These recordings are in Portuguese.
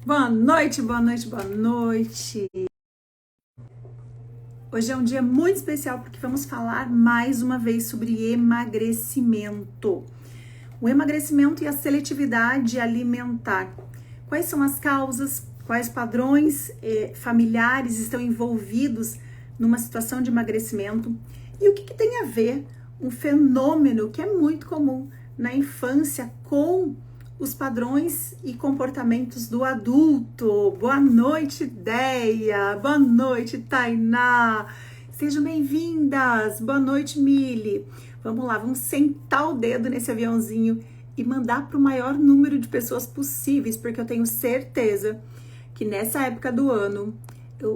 Boa noite, boa noite, boa noite. Hoje é um dia muito especial porque vamos falar mais uma vez sobre emagrecimento. O emagrecimento e a seletividade alimentar. Quais são as causas? Quais padrões familiares estão envolvidos numa situação de emagrecimento? E o que tem a ver um fenômeno que é muito comum na infância com os padrões e comportamentos do adulto? Boa noite, Deia. Boa noite, Tainá. Sejam bem-vindas. Boa noite, Mili. Vamos lá, vamos sentar o dedo nesse aviãozinho e mandar para o maior número de pessoas possíveis, porque eu tenho certeza que nessa época do ano,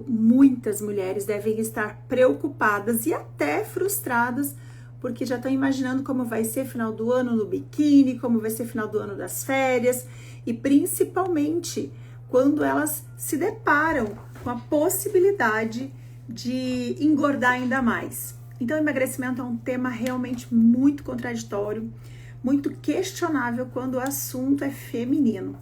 muitas mulheres devem estar preocupadas e até frustradas, porque já estão imaginando como vai ser final do ano no biquíni, como vai ser final do ano das férias, e principalmente quando elas se deparam com a possibilidade de engordar ainda mais. Então, emagrecimento é um tema realmente muito contraditório, muito questionável quando o assunto é feminino.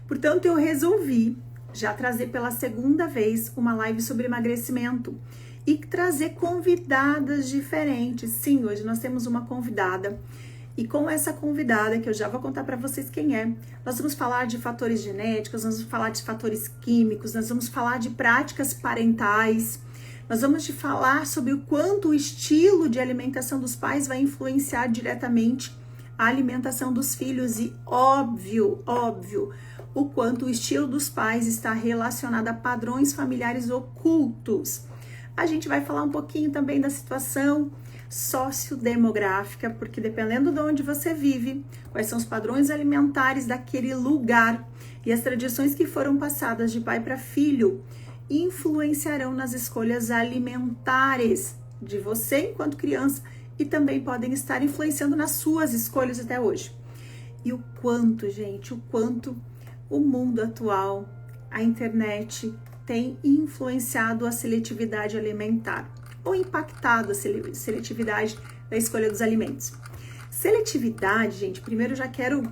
Portanto, eu resolvi já trazer pela segunda vez uma live sobre emagrecimento e trazer convidadas diferentes. Sim, hoje nós temos uma convidada. E com essa convidada, que eu já vou contar para vocês quem é, nós vamos falar de fatores genéticos, nós vamos falar de fatores químicos, nós vamos falar de práticas parentais, nós vamos te falar sobre o quanto o estilo de alimentação dos pais vai influenciar diretamente a alimentação dos filhos e óbvio, o quanto o estilo dos pais está relacionado a padrões familiares ocultos. A gente vai falar um pouquinho também da situação sociodemográfica, porque dependendo de onde você vive, quais são os padrões alimentares daquele lugar e as tradições que foram passadas de pai para filho influenciarão nas escolhas alimentares de você enquanto criança e também podem estar influenciando nas suas escolhas até hoje. E o quanto, gente, o quanto o mundo atual, a internet, tem influenciado a seletividade alimentar ou impactado a seletividade da escolha dos alimentos. Seletividade, gente, primeiro eu já quero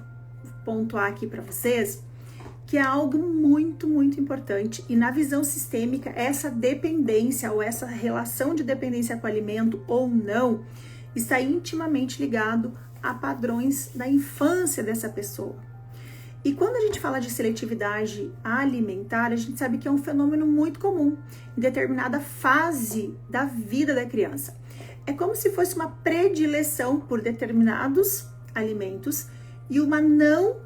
pontuar aqui para vocês que é algo muito, muito importante e na visão sistêmica, essa dependência ou essa relação de dependência com o alimento ou não está intimamente ligado a padrões da infância dessa pessoa. E quando a gente fala de seletividade alimentar, a gente sabe que é um fenômeno muito comum em determinada fase da vida da criança. É como se fosse uma predileção por determinados alimentos e uma não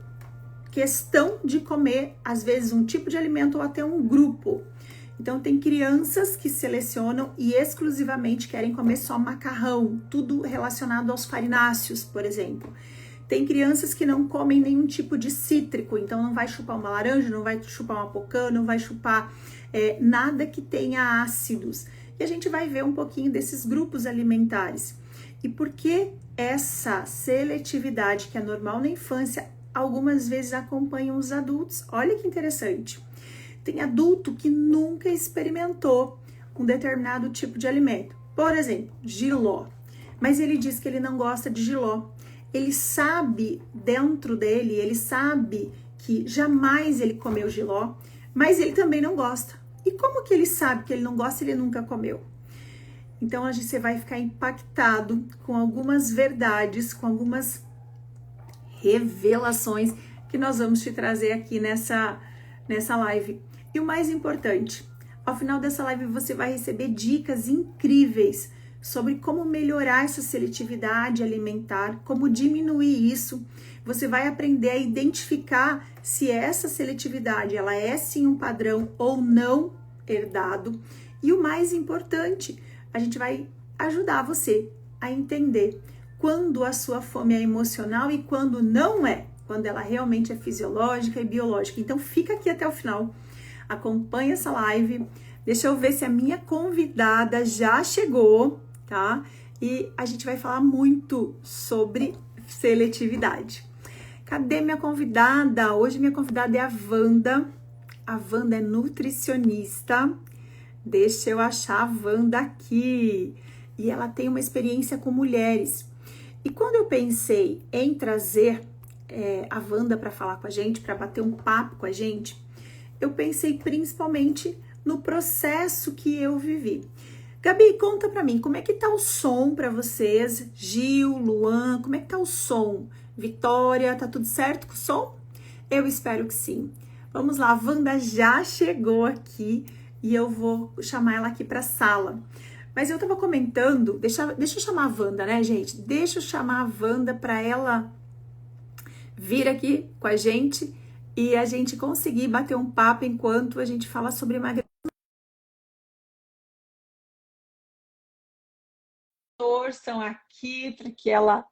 questão de comer, às vezes, um tipo de alimento ou até um grupo. Então, tem crianças que selecionam e exclusivamente querem comer só macarrão, tudo relacionado aos farináceos, por exemplo. Tem crianças que não comem nenhum tipo de cítrico, então não vai chupar uma laranja, não vai chupar uma pocã, não vai chupar nada que tenha ácidos. E a gente vai ver um pouquinho desses grupos alimentares. E por que essa seletividade que é normal na infância, algumas vezes acompanham os adultos? Olha que interessante. Tem adulto que nunca experimentou um determinado tipo de alimento. Por exemplo, jiló. Mas ele diz que ele não gosta de jiló. Ele sabe dentro dele, ele sabe que jamais ele comeu jiló, mas ele também não gosta. E como que ele sabe que ele não gosta e ele nunca comeu? Então, você vai ficar impactado com algumas verdades, com algumas revelações que nós vamos te trazer aqui nessa live. E o mais importante, ao final dessa live você vai receber dicas incríveis sobre como melhorar essa seletividade alimentar, como diminuir isso. Você vai aprender a identificar se essa seletividade ela é sim um padrão ou não herdado. E o mais importante, a gente vai ajudar você a entender quando a sua fome é emocional e quando não é, quando ela realmente é fisiológica e biológica. Então fica aqui até o final, acompanha essa live, deixa eu ver se a minha convidada já chegou, tá? E a gente vai falar muito sobre seletividade. Cadê minha convidada? Hoje minha convidada é a Wanda. A Wanda é nutricionista. Deixa eu achar a Wanda aqui. E ela tem uma experiência com mulheres. E quando eu pensei em trazer a Wanda para falar com a gente, para bater um papo com a gente, eu pensei principalmente no processo que eu vivi. Gabi, conta pra mim, como é que tá o som pra vocês? Gil, Luan, como é que tá o som? Vitória, tá tudo certo com o som? Eu espero que sim. Vamos lá, a Wanda já chegou aqui e eu vou chamar ela aqui pra sala. Mas eu tava comentando, deixa eu chamar a Wanda, né, gente? Deixa eu chamar a Wanda pra ela vir aqui com a gente e a gente conseguir bater um papo enquanto a gente fala sobre emagrecimento. Torçam aqui para que ela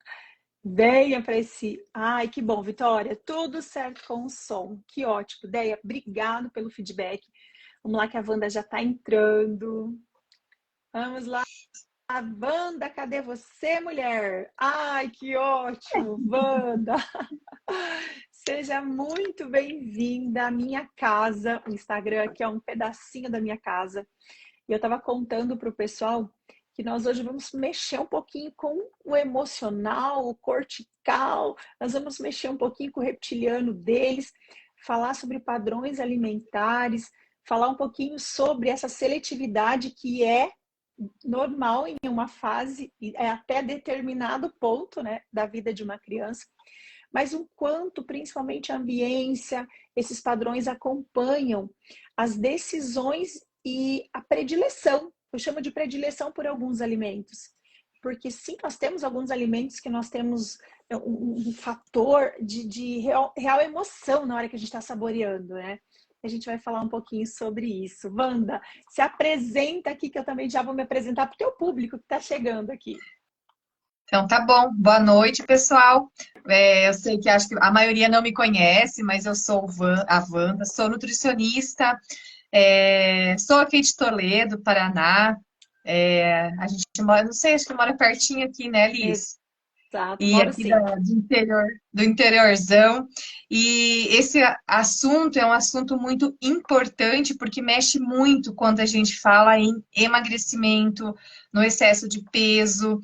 venha para esse... Ai, que bom, Vitória, tudo certo com o som, que ótimo. Deia, obrigado pelo feedback. Vamos lá que a Wanda já está entrando. Vamos lá, Wanda, cadê você, mulher? Ai, que ótimo, Wanda. Seja muito bem-vinda à minha casa. O Instagram aqui é um pedacinho da minha casa. E eu estava contando para o pessoal que nós hoje vamos mexer um pouquinho com o emocional, o cortical, nós vamos mexer um pouquinho com o reptiliano deles, falar sobre padrões alimentares, falar um pouquinho sobre essa seletividade que é normal em uma fase, até determinado ponto, né, da vida de uma criança, mas o quanto, principalmente a ambiência, esses padrões acompanham as decisões e a predileção. Eu chamo de predileção por alguns alimentos. Porque sim, nós temos alguns alimentos que nós temos um fator de real emoção na hora que a gente está saboreando, né? A gente vai falar um pouquinho sobre isso. Wanda, se apresenta aqui, que eu também já vou me apresentar para o teu público que está chegando aqui. Então tá bom. Boa noite, pessoal. Eu sei que acho que a maioria não me conhece, mas eu sou a Wanda, sou nutricionista, sou aqui de Toledo, Paraná. A gente mora, não sei, acho que mora pertinho aqui, né, Liz? Exato, E moro aqui sim. do interiorzão. E esse assunto é um assunto muito importante porque mexe muito quando a gente fala em emagrecimento, no excesso de peso,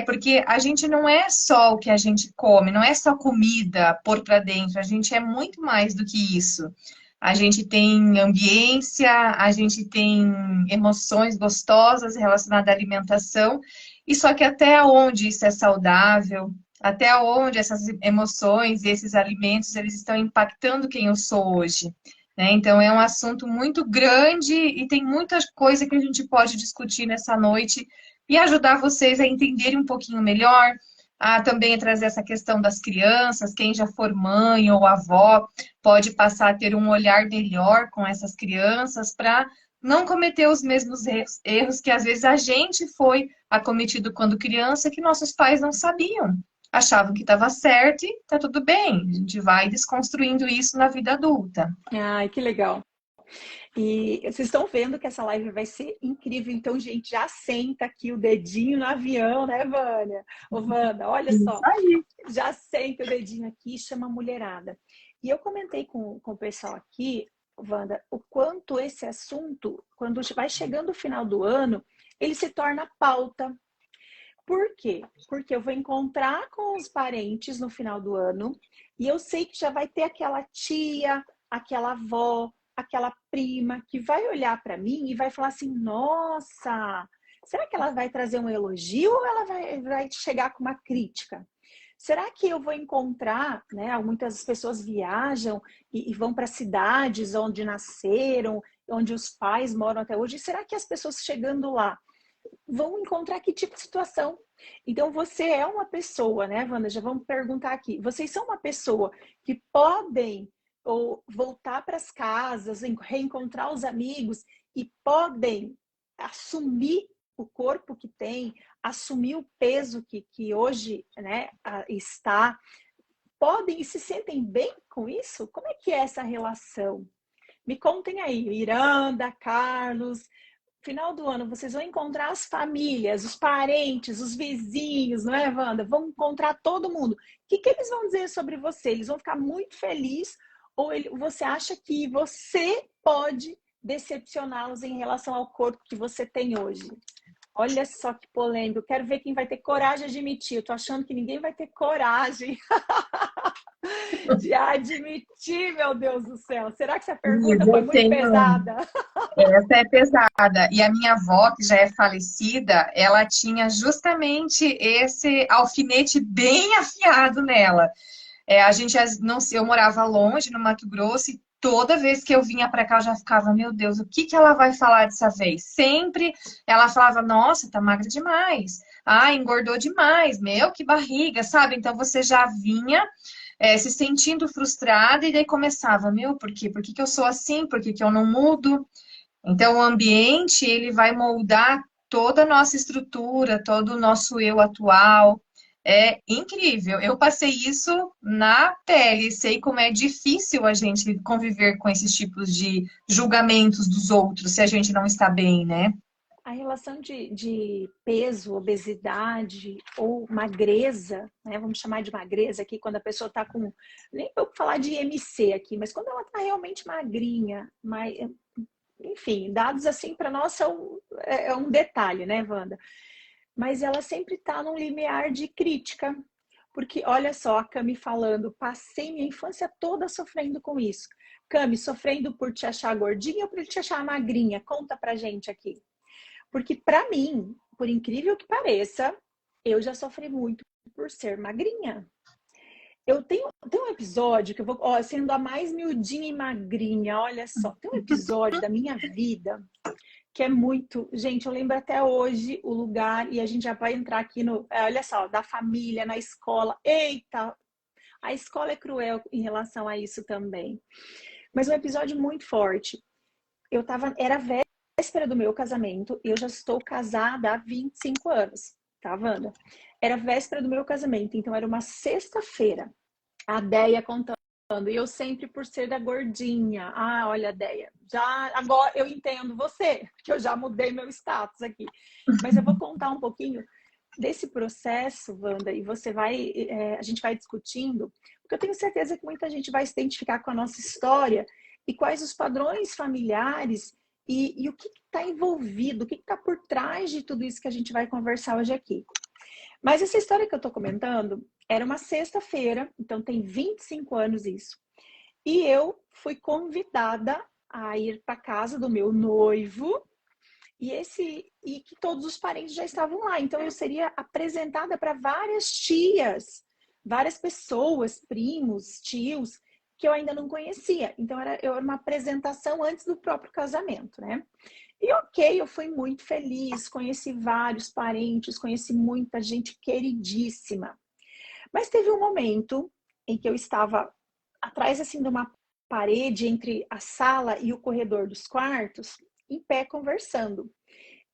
porque a gente não é só o que a gente come, não é só comida por para dentro, a gente é muito mais do que isso. A gente tem ambiência, a gente tem emoções gostosas relacionadas à alimentação, e só que até onde isso é saudável, até onde essas emoções e esses alimentos eles estão impactando quem eu sou hoje, né? Então é um assunto muito grande e tem muita coisa que a gente pode discutir nessa noite e ajudar vocês a entenderem um pouquinho melhor, a também trazer essa questão das crianças, quem já for mãe ou avó pode passar a ter um olhar melhor com essas crianças para não cometer os mesmos erros que às vezes a gente foi acometido quando criança, que nossos pais não sabiam. Achavam que estava certo e tá tudo bem. A gente vai desconstruindo isso na vida adulta. Ai, que legal. E vocês estão vendo que essa live vai ser incrível. Então, gente, já senta aqui o dedinho no avião, né, Vânia? Ô, Wanda, olha Isso só. aí. Já senta o dedinho aqui e chama a mulherada. E eu comentei com o pessoal aqui, Wanda, o quanto esse assunto, quando vai chegando o final do ano, ele se torna pauta. Por quê? Porque eu vou encontrar com os parentes no final do ano e eu sei que já vai ter aquela tia, aquela avó, aquela prima que vai olhar para mim e vai falar assim: nossa, será que ela vai trazer um elogio ou ela vai chegar com uma crítica? Será que eu vou encontrar, né? Muitas pessoas viajam e vão para cidades onde nasceram, onde os pais moram até hoje. E será que as pessoas chegando lá vão encontrar que tipo de situação? Então, você é uma pessoa, né, Wanda? Já vamos perguntar aqui. Vocês são uma pessoa que podem ou voltar para as casas, reencontrar os amigos e podem assumir o corpo que tem, assumir o peso que hoje, né, está, podem e se sentem bem com isso? Como é que é essa relação? Me contem aí, Miranda, Carlos. Final do ano, vocês vão encontrar as famílias, os parentes, os vizinhos, não é, Wanda? Vão encontrar todo mundo. O que eles vão dizer sobre você? Eles vão ficar muito felizes ou você acha que você pode decepcioná-los em relação ao corpo que você tem hoje? Olha só que polêmico. Eu quero ver quem vai ter coragem de admitir. Eu tô achando que ninguém vai ter coragem. de admitir, meu Deus do céu. Será que essa pergunta Isa, foi eu muito tenho. pesada? Essa é pesada. E a minha avó, que já é falecida, ela tinha justamente esse alfinete bem afiado nela. A gente não, eu morava longe, no Mato Grosso, e toda vez que eu vinha para cá, eu já ficava, meu Deus, o que que ela vai falar dessa vez? Sempre ela falava, nossa, tá magra demais. Ah, engordou demais, meu, que barriga, sabe? Então você já vinha se sentindo frustrada e daí começava, meu, por quê? Por que que eu sou assim? Por que que eu não mudo? Então, o ambiente, ele vai moldar toda a nossa estrutura, todo o nosso eu atual. É incrível. Eu passei isso na pele, sei como é difícil a gente conviver com esses tipos de julgamentos dos outros se a gente não está bem, né? A relação de peso, obesidade ou magreza, né? Vamos chamar de magreza aqui, quando a pessoa está com. Nem vou falar de IMC aqui, mas quando ela está realmente magrinha, enfim, dados assim para nós são, é um detalhe, né, Wanda? Mas ela sempre está num limiar de crítica. Porque olha só, a Cami falando, passei minha infância toda sofrendo com isso. Cami, sofrendo por te achar gordinha ou por te achar magrinha? Conta pra gente aqui. Porque para mim, por incrível que pareça, eu já sofri muito por ser magrinha. Eu tenho um episódio que eu vou, ó, sendo a mais miudinha e magrinha, olha só, tem um episódio da minha vida que é muito, gente, eu lembro até hoje o lugar e a gente já vai entrar aqui no, olha só, da família, na escola. Eita, a escola é cruel em relação a isso também. Mas um episódio muito forte. Era véspera do meu casamento, eu já estou casada há 25 anos, tá, Wanda? Era véspera do meu casamento, então era uma sexta-feira. A Deia contando, e eu sempre por ser da gordinha. Ah, olha, Deia, já agora eu entendo você, porque eu já mudei meu status aqui. Mas eu vou contar um pouquinho desse processo, Wanda, e a gente vai discutindo, porque eu tenho certeza que muita gente vai se identificar com a nossa história e quais os padrões familiares e o que está envolvido, o que está por trás de tudo isso que a gente vai conversar hoje aqui. Mas essa história que eu estou comentando era uma sexta-feira, então tem 25 anos isso. E eu fui convidada a ir para casa do meu noivo e que todos os parentes já estavam lá. Então eu seria apresentada para várias tias, várias pessoas, primos, tios que eu ainda não conhecia. Então era uma apresentação antes do próprio casamento, né? E ok, eu fui muito feliz, conheci vários parentes, conheci muita gente queridíssima. Mas teve um momento em que eu estava atrás assim de uma parede entre a sala e o corredor dos quartos, em pé conversando.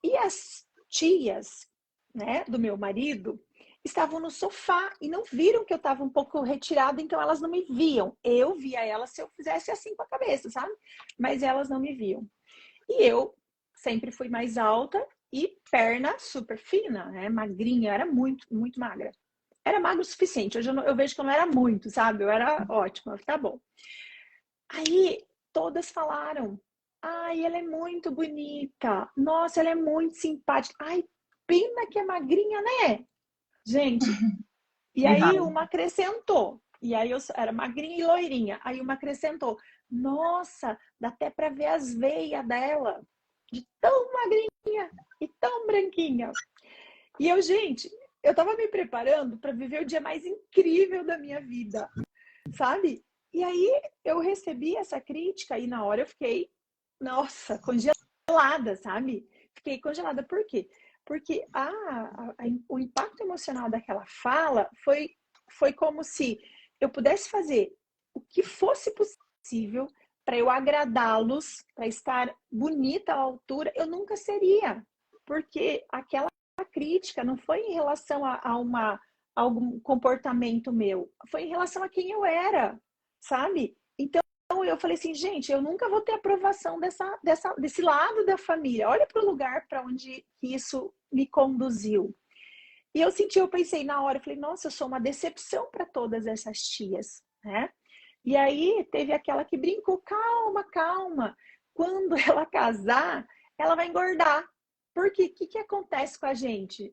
E as tias, né, do meu marido, estavam no sofá e não viram que eu estava um pouco retirada, então elas não me viam. Eu via elas se eu fizesse assim com a cabeça, sabe? Mas elas não me viam. E eu sempre fui mais alta e perna super fina, né? Magrinha, era muito, muito magra. Era magra o suficiente. Hoje eu vejo que eu não era muito, sabe? Eu era ótima, tá bom. Aí todas falaram: ai, ela é muito bonita. Nossa, ela é muito simpática. Ai, pena que é magrinha, né? Gente, e Que aí raiva. uma acrescentou. E aí eu era magrinha e loirinha. Aí uma acrescentou: nossa, dá até para ver as veias dela, de tão magrinha e tão branquinha. E eu, gente, eu tava me preparando para viver o dia mais incrível da minha vida, sabe? E aí eu recebi essa crítica e na hora eu fiquei, nossa, congelada, sabe? Fiquei congelada. Por quê? Porque o impacto emocional daquela fala foi como se eu pudesse fazer o que fosse possível para eu agradá-los, para estar bonita à altura, eu nunca seria. Porque aquela crítica não foi em relação a algum comportamento meu, foi em relação a quem eu era, sabe? Então eu falei assim, gente, eu nunca vou ter aprovação desse lado da família. Olha para o lugar para onde isso me conduziu. E eu pensei na hora, eu falei, nossa, eu sou uma decepção para todas essas tias, né? E aí teve aquela que brincou, calma, calma. Quando ela casar, ela vai engordar. Porque o que acontece com a gente?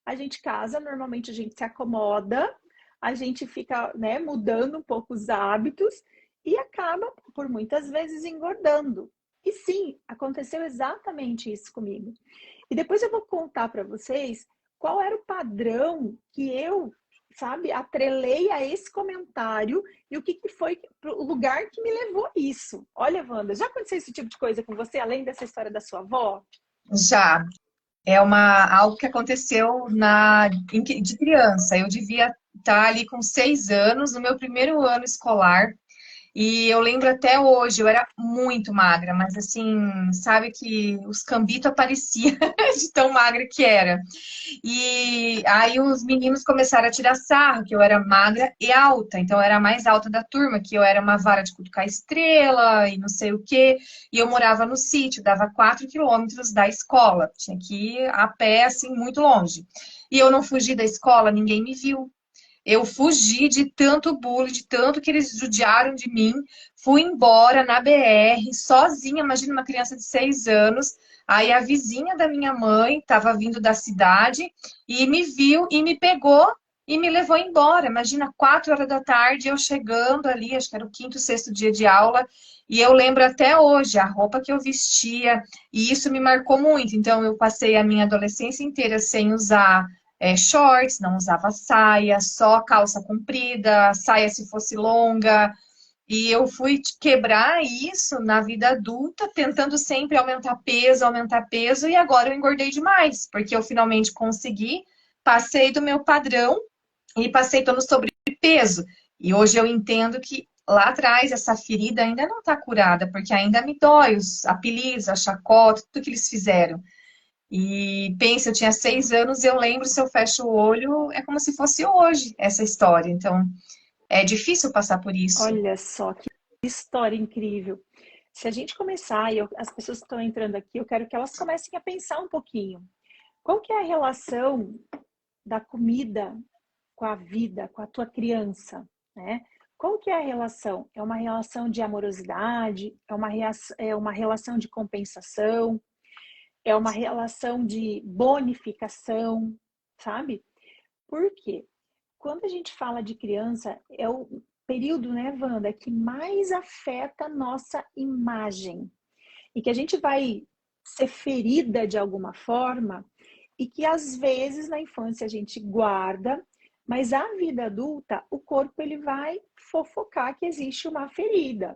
A gente casa, normalmente a gente se acomoda, a gente fica, né, mudando um pouco os hábitos e acaba, por muitas vezes, engordando. E sim, aconteceu exatamente isso comigo. E depois eu vou contar para vocês qual era o padrão que eu, sabe, atrelei a esse comentário e o que foi o lugar que me levou a isso. Olha, Wanda, já aconteceu esse tipo de coisa com você, além dessa história da sua avó? Já. Algo que aconteceu de criança. Eu devia estar ali com 6 anos, no meu primeiro ano escolar. E eu lembro até hoje, eu era muito magra, mas assim, sabe que os cambitos apareciam de tão magra que era. E aí os meninos começaram a tirar sarro, que eu era magra e alta, então eu era a mais alta da turma, que eu era uma vara de cutucar estrela e não sei o quê. E eu morava no sítio, dava 4 quilômetros da escola, tinha que ir a pé, assim, muito longe. E eu não fugi da escola, ninguém me viu. Eu fugi de tanto bullying, de tanto que eles judiaram de mim. Fui embora na BR, sozinha. Imagina uma criança de 6 anos. Aí a vizinha da minha mãe estava vindo da cidade e me viu e me pegou e me levou embora. Imagina, 4 horas da tarde, eu chegando ali, acho que era o quinto, sexto dia de aula. E eu lembro até hoje a roupa que eu vestia, e isso me marcou muito. Então, eu passei a minha adolescência inteira sem usar shorts, não usava saia, só calça comprida, saia se fosse longa. E eu fui quebrar isso na vida adulta, tentando sempre aumentar peso, e agora eu engordei demais, porque eu finalmente consegui, passei do meu padrão e passei todo sobrepeso. E hoje eu entendo que lá atrás essa ferida ainda não está curada, porque ainda me dói os apelidos, a chacota, tudo que eles fizeram. E pensa, eu tinha 6 anos, eu lembro, se eu fecho o olho, é como se fosse hoje essa história. Então, é difícil passar por isso. Olha só que história incrível. Se a gente começar, as pessoas que estão entrando aqui, eu quero que elas comecem a pensar um pouquinho. Qual que é a relação da comida com a vida, com a tua criança, né? Qual que é a relação? É uma relação de amorosidade? É uma relação de compensação? É uma relação de bonificação, sabe? Por quê? Quando a gente fala de criança, é o período, né, Wanda, que mais afeta a nossa imagem. E que a gente vai ser ferida de alguma forma e que às vezes na infância a gente guarda, mas a vida adulta, o corpo ele vai fofocar que existe uma ferida.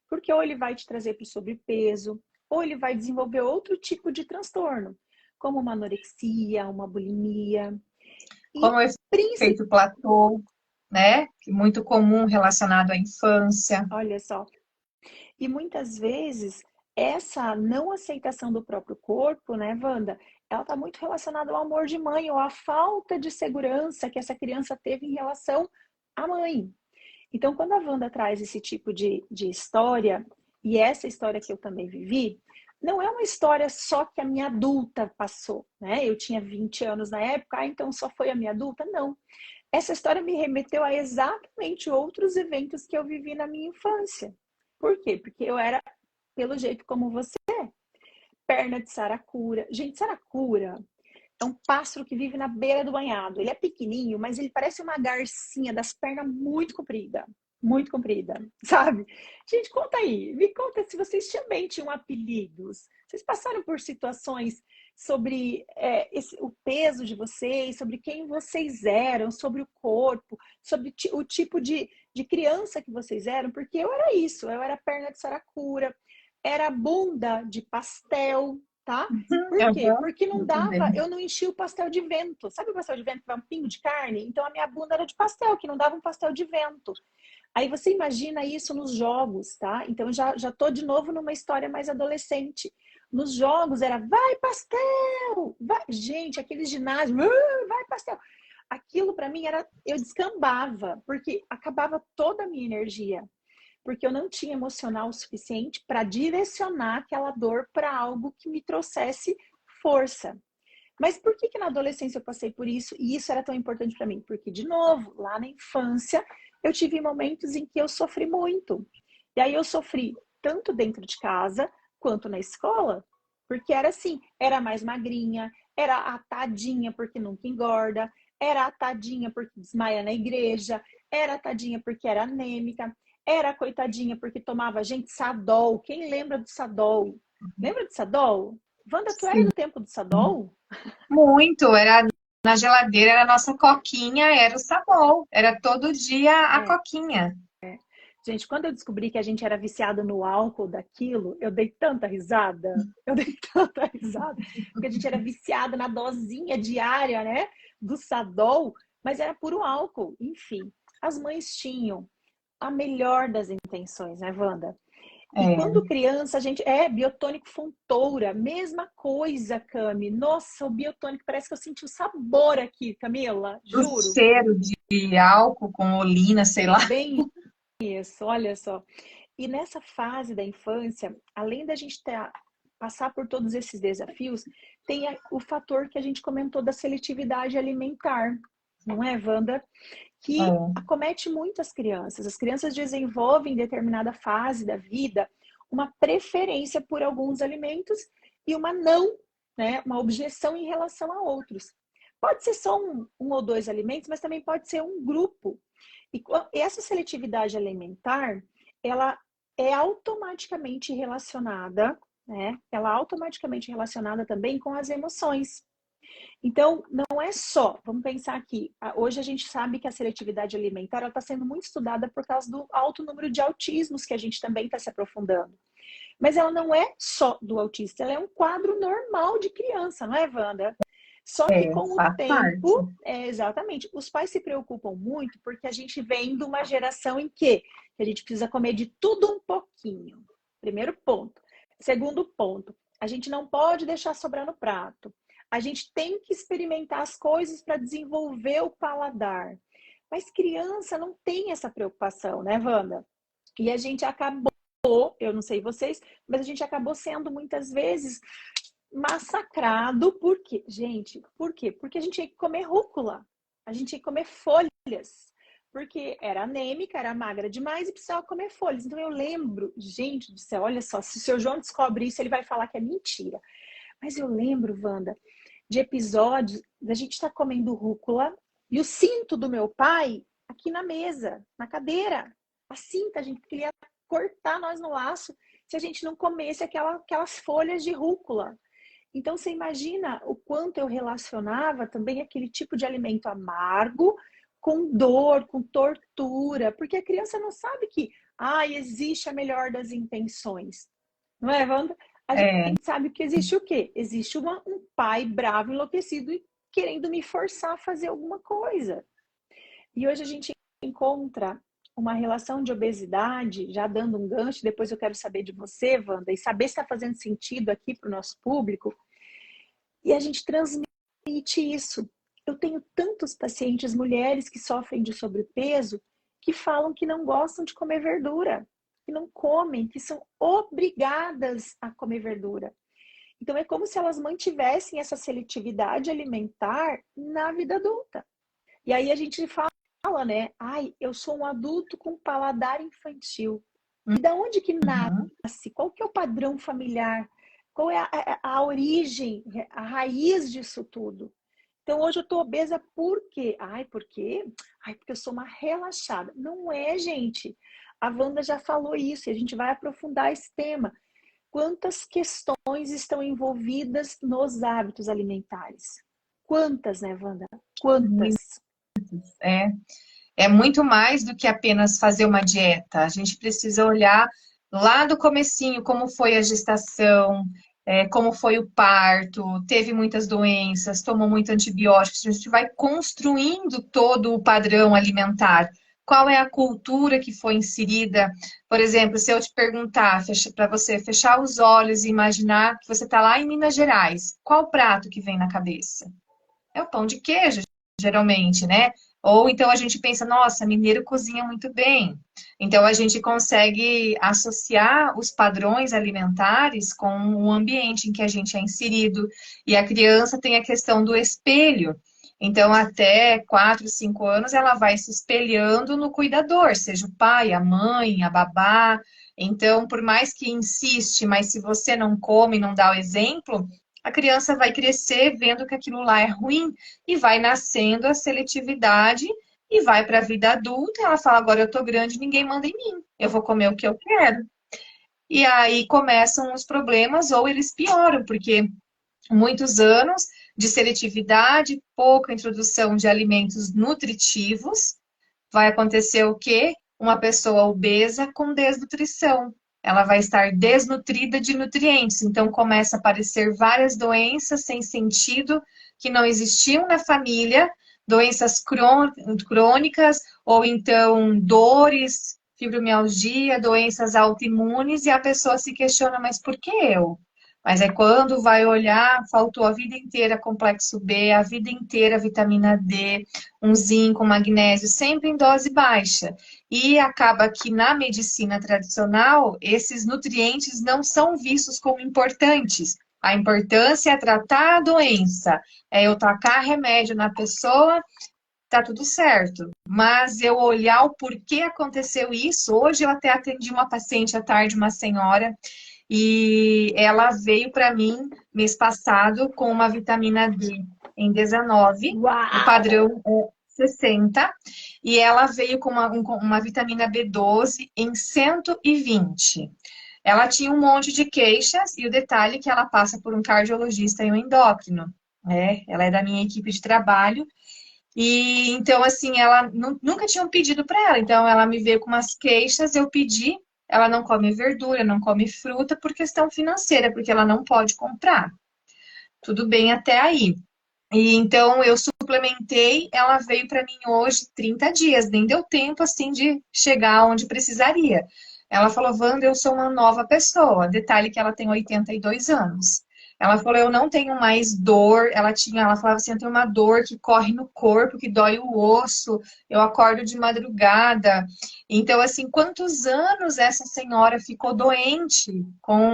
Porque ou ele vai te trazer para o sobrepeso, ou ele vai desenvolver outro tipo de transtorno, como uma anorexia, uma bulimia. Como E o efeito platô, né? Que é muito comum relacionado à infância. olha só, e muitas vezes essa não aceitação do próprio corpo, né, Wanda, ela está muito relacionada ao amor de mãe ou à falta de segurança que essa criança teve em relação à mãe. Então, quando a Wanda traz esse tipo de história, e essa história que eu também vivi, não é uma história só que a minha adulta passou, né? Eu tinha 20 anos na época, então só foi a minha adulta? Não. Essa história me remeteu a exatamente outros eventos que eu vivi na minha infância. Por quê? Porque eu era, pelo jeito como você, perna de saracura. Gente, saracura é um pássaro que vive na beira do banhado. Ele é pequenininho, mas ele parece uma garcinha das pernas muito comprida, sabe? Gente, conta aí, me conta se vocês também tinham apelidos. Vocês passaram por situações sobre o peso de vocês, sobre quem vocês eram, sobre o corpo, sobre o tipo de criança que vocês eram, porque eu era isso, eu era perna de saracura, era bunda de pastel, tá? Por quê? Uhum, Porque não eu dava, também. eu não enchia o pastel de vento. Sabe o pastel de vento que vai um pingo de carne? Então a minha bunda era de pastel, que não dava um pastel de vento. Aí você imagina isso nos jogos, tá? Então já tô de novo numa história mais adolescente. Nos jogos era vai pastel, vai, gente, aquele ginásio, vai pastel. Aquilo para mim era eu descambava, porque acabava toda a minha energia, porque eu não tinha emocional o suficiente para direcionar aquela dor para algo que me trouxesse força. Mas por que na adolescência eu passei por isso e isso era tão importante para mim? Porque, de novo, lá na infância, eu tive momentos em que eu sofri muito. E aí eu sofri tanto dentro de casa quanto na escola, porque era assim, era mais magrinha, era a tadinha porque nunca engorda, Era a tadinha porque desmaia na igreja, era a tadinha porque era anêmica, era a coitadinha porque tomava, gente, Sadol. Quem lembra do Sadol? Lembra do Sadol? Wanda, tu era Sim, do tempo do Sadol? muito. Era na geladeira, era a nossa coquinha, era o sabor. Era todo dia a É. coquinha. Gente, quando eu descobri que a gente era viciado no álcool daquilo, eu dei tanta risada. Eu dei tanta risada. Porque a gente era viciado na dosinha diária, né? Do Sadol, mas era puro álcool. Enfim, as mães tinham a melhor das intenções, né, Wanda? E É, quando criança, a gente. É, biotônico Fontoura, mesma coisa, Cami. Nossa, o biotônico, parece que eu senti o sabor aqui, Camila, o juro. cheiro de álcool com olina, sei lá. Bem isso, olha só. E nessa fase da infância, além da gente passar por todos esses desafios, tem o fator que a gente comentou da seletividade alimentar, não é, Wanda? Que É, acomete muitas crianças. As crianças desenvolvem em determinada fase da vida uma preferência por alguns alimentos e uma não, né? Uma objeção em relação a outros. Pode ser só um ou dois alimentos, mas também pode ser um grupo. E essa seletividade alimentar, ela é automaticamente relacionada, né? Ela é automaticamente relacionada também com as emoções. Então, não é só, vamos pensar aqui, hoje a gente sabe que a seletividade alimentar está sendo muito estudada por causa do alto número de autismos que a gente também está se aprofundando. Mas ela não é só do autista, ela é um quadro normal de criança, não é, Wanda? Só que com o faz parte. tempo, exatamente, os pais se preocupam muito porque a gente vem de uma geração em que a gente precisa comer de tudo um pouquinho. Primeiro ponto. Segundo ponto, a gente não pode deixar sobrar no prato. A gente tem que experimentar as coisas para desenvolver o paladar. Mas criança não tem essa preocupação, né, Wanda? E a gente acabou, eu não sei vocês, mas a gente acabou sendo muitas vezes massacrado. Por quê? Gente, por quê? Porque a gente tinha que comer rúcula, a gente tinha que comer folhas, porque era anêmica, era magra demais e precisava comer folhas. Então eu lembro, gente do céu, olha só, se o seu João descobre isso, ele vai falar que é mentira. Mas eu lembro, Wanda, de episódios da gente estar comendo rúcula e o cinto do meu pai aqui na mesa, na cadeira. A cinta, a gente queria cortar nós no laço se a gente não comesse aquelas folhas de rúcula. Então, você imagina o quanto eu relacionava também aquele tipo de alimento amargo com dor, com tortura, porque a criança não sabe que existe a melhor das intenções. Não é, Wanda? A É, gente sabe que existe o quê? Existe um pai bravo, enlouquecido e querendo me forçar a fazer alguma coisa. E hoje a gente encontra uma relação de obesidade, já dando um gancho, depois eu quero saber de você, Wanda, e saber se está fazendo sentido aqui para o nosso público, e a gente transmite isso. Eu tenho tantos pacientes, mulheres que sofrem de sobrepeso, que falam que não gostam de comer verdura, que não comem, que são obrigadas a comer verdura. Então é como se elas mantivessem essa seletividade alimentar na vida adulta. E aí a gente fala, né? Eu sou um adulto com paladar infantil. E da onde que uhum, nasce? Qual que é o padrão familiar? Qual é a origem, a raiz disso tudo? Então, hoje eu estou obesa por quê? Por quê? Porque eu sou uma relaxada. Não é, gente. A Wanda já falou isso e a gente vai aprofundar esse tema. Quantas questões estão envolvidas nos hábitos alimentares? Quantas, né, Wanda? Quantas? é. É muito mais do que apenas fazer uma dieta. A gente precisa olhar lá do comecinho, como foi a gestação, como foi o parto, teve muitas doenças, tomou muito antibiótico. A gente vai construindo todo o padrão alimentar. Qual é a cultura que foi inserida? Por exemplo, se eu te perguntar para você fechar os olhos e imaginar que você está lá em Minas Gerais, qual prato que vem na cabeça? É o pão de queijo, geralmente, né? Ou então a gente pensa, nossa, mineiro cozinha muito bem. Então a gente consegue associar os padrões alimentares com o ambiente em que a gente é inserido. E a criança tem a questão do espelho. Então, até 4, 5 anos, ela vai se espelhando no cuidador, seja o pai, a mãe, a babá. Então, por mais que insiste, mas se você não come, não dá o exemplo, a criança vai crescer vendo que aquilo lá é ruim e vai nascendo a seletividade e vai para a vida adulta. Ela fala: agora eu tô grande, ninguém manda em mim, eu vou comer o que eu quero. E aí começam os problemas, ou eles pioram, porque muitos anos de seletividade, pouca introdução de alimentos nutritivos, vai acontecer o quê? Uma pessoa obesa com desnutrição. Ela vai estar desnutrida de nutrientes. Então, começa a aparecer várias doenças sem sentido que não existiam na família, doenças crônicas, ou então dores, fibromialgia, doenças autoimunes, e a pessoa se questiona, mas por que eu? Mas é quando vai olhar, faltou a vida inteira complexo B, a vida inteira vitamina D, um zinco, um magnésio, sempre em dose baixa. E acaba que na medicina tradicional, esses nutrientes não são vistos como importantes. A importância é tratar a doença, é eu tacar remédio na pessoa, tá tudo certo. Mas eu olhar o porquê aconteceu isso, hoje eu até atendi uma paciente à tarde, uma senhora, e ela veio para mim mês passado com uma vitamina D em 19, o Uau! padrão é 60, e ela veio com uma vitamina B12 em 120. Ela tinha um monte de queixas, e o detalhe é que ela passa por um cardiologista e um endócrino, né? Ela é da minha equipe de trabalho, e então, assim, ela nunca tinha um pedido para ela. Então, ela me veio com umas queixas, eu pedi. Ela não come verdura, não come fruta por questão financeira, porque ela não pode comprar. Tudo bem até aí. E então eu suplementei, ela veio para mim hoje 30 dias, nem deu tempo assim de chegar onde precisaria. Ela falou: Wanda, eu sou uma nova pessoa. Detalhe que ela tem 82 anos. Ela falou: eu não tenho mais dor. Ela falava assim: eu tenho uma dor que corre no corpo, que dói o osso, eu acordo de madrugada. Então, assim, quantos anos essa senhora ficou doente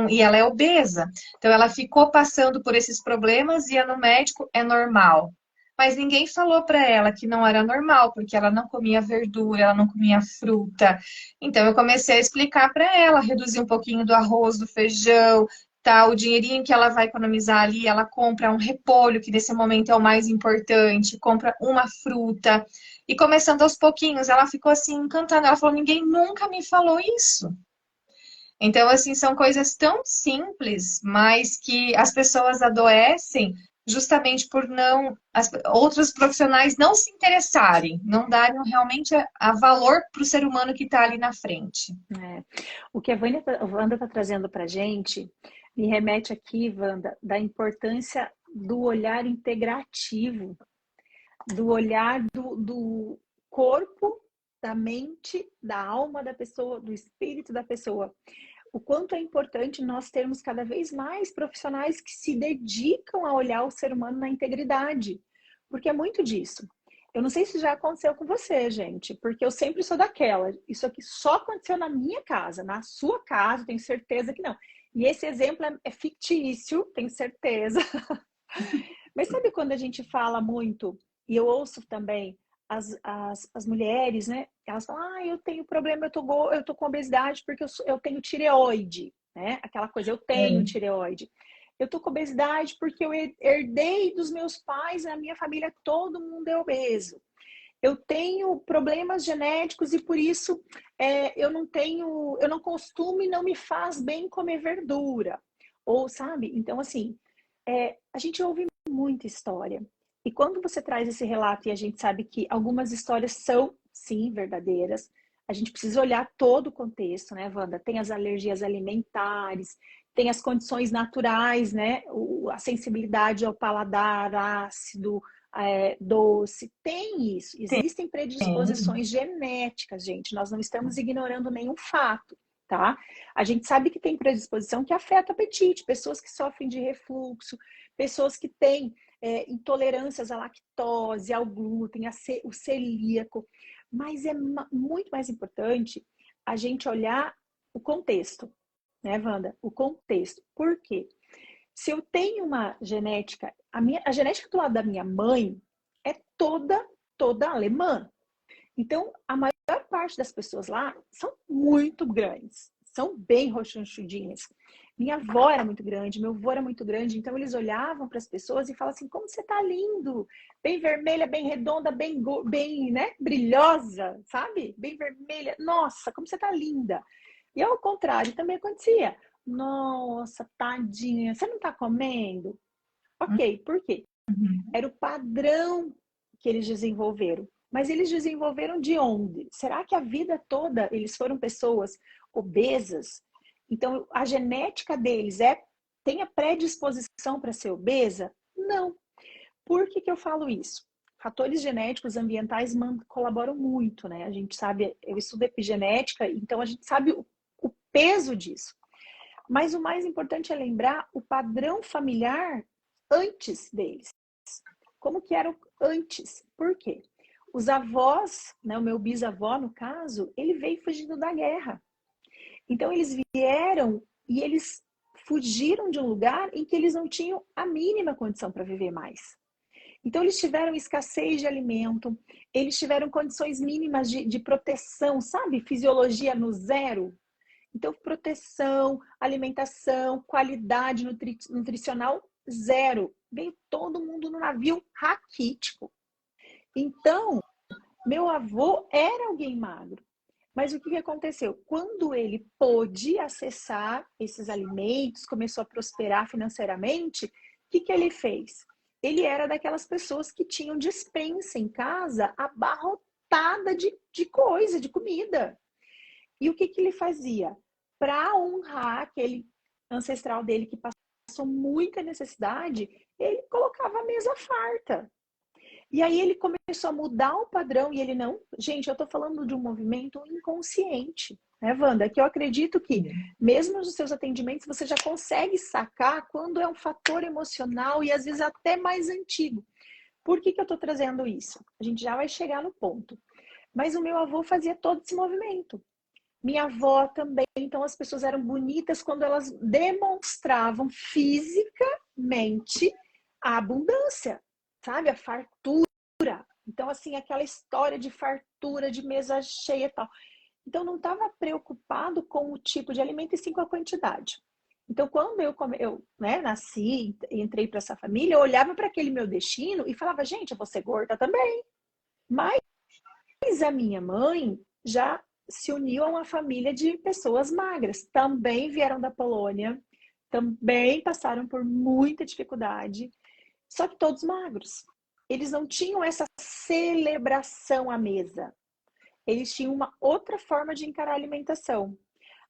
e ela é obesa? Então, ela ficou passando por esses problemas, ia no médico, é normal. Mas ninguém falou para ela que não era normal, porque ela não comia verdura, ela não comia fruta. Então, eu comecei a explicar para ela, reduzir um pouquinho do arroz, do feijão, tá? O dinheirinho que ela vai economizar ali, ela compra um repolho, que nesse momento é o mais importante, compra uma fruta. E começando aos pouquinhos, ela ficou assim encantada. Ela falou: ninguém nunca me falou isso. Então, assim, são coisas tão simples, mas que as pessoas adoecem justamente por não, outros profissionais não se interessarem, não darem realmente a valor para o ser humano que está ali na frente. É. O que a Wanda está trazendo para a gente me remete aqui, Wanda, da importância do olhar integrativo, do olhar do corpo, da mente, da alma da pessoa, do espírito da pessoa. O quanto é importante nós termos cada vez mais profissionais que se dedicam a olhar o ser humano na integridade, porque é muito disso. Eu não sei se já aconteceu com você, gente, porque eu sempre sou daquela. Isso aqui só aconteceu na minha casa, na sua casa, tenho certeza que não. E esse exemplo é fictício, tenho certeza. Mas sabe quando a gente fala muito, e eu ouço também as mulheres, né? Elas falam: ah, eu tenho problema, eu tô com obesidade porque eu tenho tireoide, né? Aquela coisa, eu tenho tireoide. Eu tô com obesidade porque eu herdei dos meus pais, na minha família todo mundo é obeso. Eu tenho problemas genéticos e por isso eu não costumo e não me faz bem comer verdura. Ou, sabe? Então, assim, a gente ouve muita história. E quando você traz esse relato e a gente sabe que algumas histórias são, sim, verdadeiras, a gente precisa olhar todo o contexto, né, Wanda? Tem as alergias alimentares, tem as condições naturais, né? A sensibilidade ao paladar, ácido, doce, tem isso. Existem predisposições genéticas, gente. Nós não estamos ignorando nenhum fato, tá? A gente sabe que tem predisposição que afeta o apetite, pessoas que sofrem de refluxo, pessoas que têm intolerâncias à lactose, ao glúten, o celíaco. Mas é muito mais importante a gente olhar o contexto, né, Wanda? O contexto. Por quê? Se eu tenho uma genética, a genética do lado da minha mãe é toda alemã. Então, a maior parte das pessoas lá são muito grandes, são bem rochonchudinhas. Minha avó era muito grande, meu avô era muito grande, então eles olhavam para as pessoas e falavam assim, como você tá lindo, bem vermelha, bem redonda, bem, né, brilhosa, sabe? Bem vermelha, nossa, como você tá linda. E ao contrário também acontecia, nossa, tadinha, você não tá comendo? Ok, por quê? Uhum. Era o padrão que eles desenvolveram. Mas eles desenvolveram de onde? Será que a vida toda eles foram pessoas obesas? Então, a genética deles tem a predisposição para ser obesa? Não. Por que eu falo isso? Fatores genéticos ambientais colaboram muito, né? A gente sabe, eu estudo epigenética, então a gente sabe o peso disso. Mas o mais importante é lembrar o padrão familiar antes deles. Como que eram antes? Por quê? Os avós, né, o meu bisavó, no caso, ele veio fugindo da guerra. Então, eles vieram e eles fugiram de um lugar em que eles não tinham a mínima condição para viver mais. Então, eles tiveram escassez de alimento, eles tiveram condições mínimas de proteção, sabe? Fisiologia no zero. Então, proteção, alimentação, qualidade nutricional, zero. Veio todo mundo no navio raquítico. Então, meu avô era alguém magro. Mas o que aconteceu? Quando ele pôde acessar esses alimentos, começou a prosperar financeiramente, o que ele fez? Ele era daquelas pessoas que tinham despensa em casa abarrotada de coisa, de comida. E o que ele fazia? Para honrar aquele ancestral dele que passou muita necessidade, ele colocava a mesa farta. E aí ele começou a mudar o padrão e ele não... Gente, eu estou falando de um movimento inconsciente, né, Wanda? Que eu acredito que, mesmo nos seus atendimentos, você já consegue sacar quando é um fator emocional e às vezes até mais antigo. Por que eu estou trazendo isso? A gente já vai chegar no ponto. Mas o meu avô fazia todo esse movimento. Minha avó também. Então as pessoas eram bonitas quando elas demonstravam fisicamente a abundância, sabe? A fartura. Então, assim, aquela história de fartura, de mesa cheia e tal. Então, não estava preocupado com o tipo de alimento e sim com a quantidade. Então, quando eu né, nasci e entrei para essa família, eu olhava para aquele meu destino e falava, gente, eu vou ser gorda também. Mas a minha mãe já se uniu a uma família de pessoas magras. Também vieram da Polônia, também passaram por muita dificuldade, só que todos magros. Eles não tinham essa celebração à mesa. Eles tinham uma outra forma de encarar a alimentação.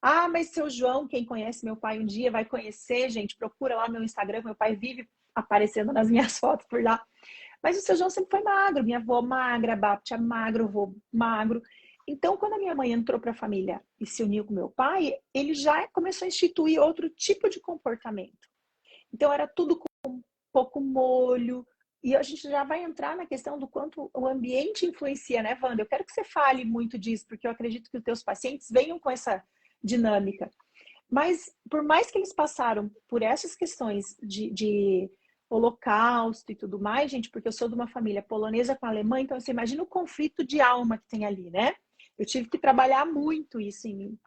Ah, mas seu João, quem conhece meu pai um dia vai conhecer, gente, procura lá meu Instagram, meu pai vive aparecendo nas minhas fotos por lá. Mas o seu João sempre foi magro, minha avó magra, Baptia magro, avô magro. Então, quando a minha mãe entrou para a família e se uniu com meu pai, ele já começou a instituir outro tipo de comportamento. Então, era tudo com pouco molho. E a gente já vai entrar na questão do quanto o ambiente influencia, né, Wanda? Eu quero que você fale muito disso, porque eu acredito que os teus pacientes venham com essa dinâmica. Mas, por mais que eles passaram por essas questões de holocausto e tudo mais, gente, porque eu sou de uma família polonesa com alemã, então você imagina o conflito de alma que tem ali, né? Eu tive que trabalhar muito isso em mim.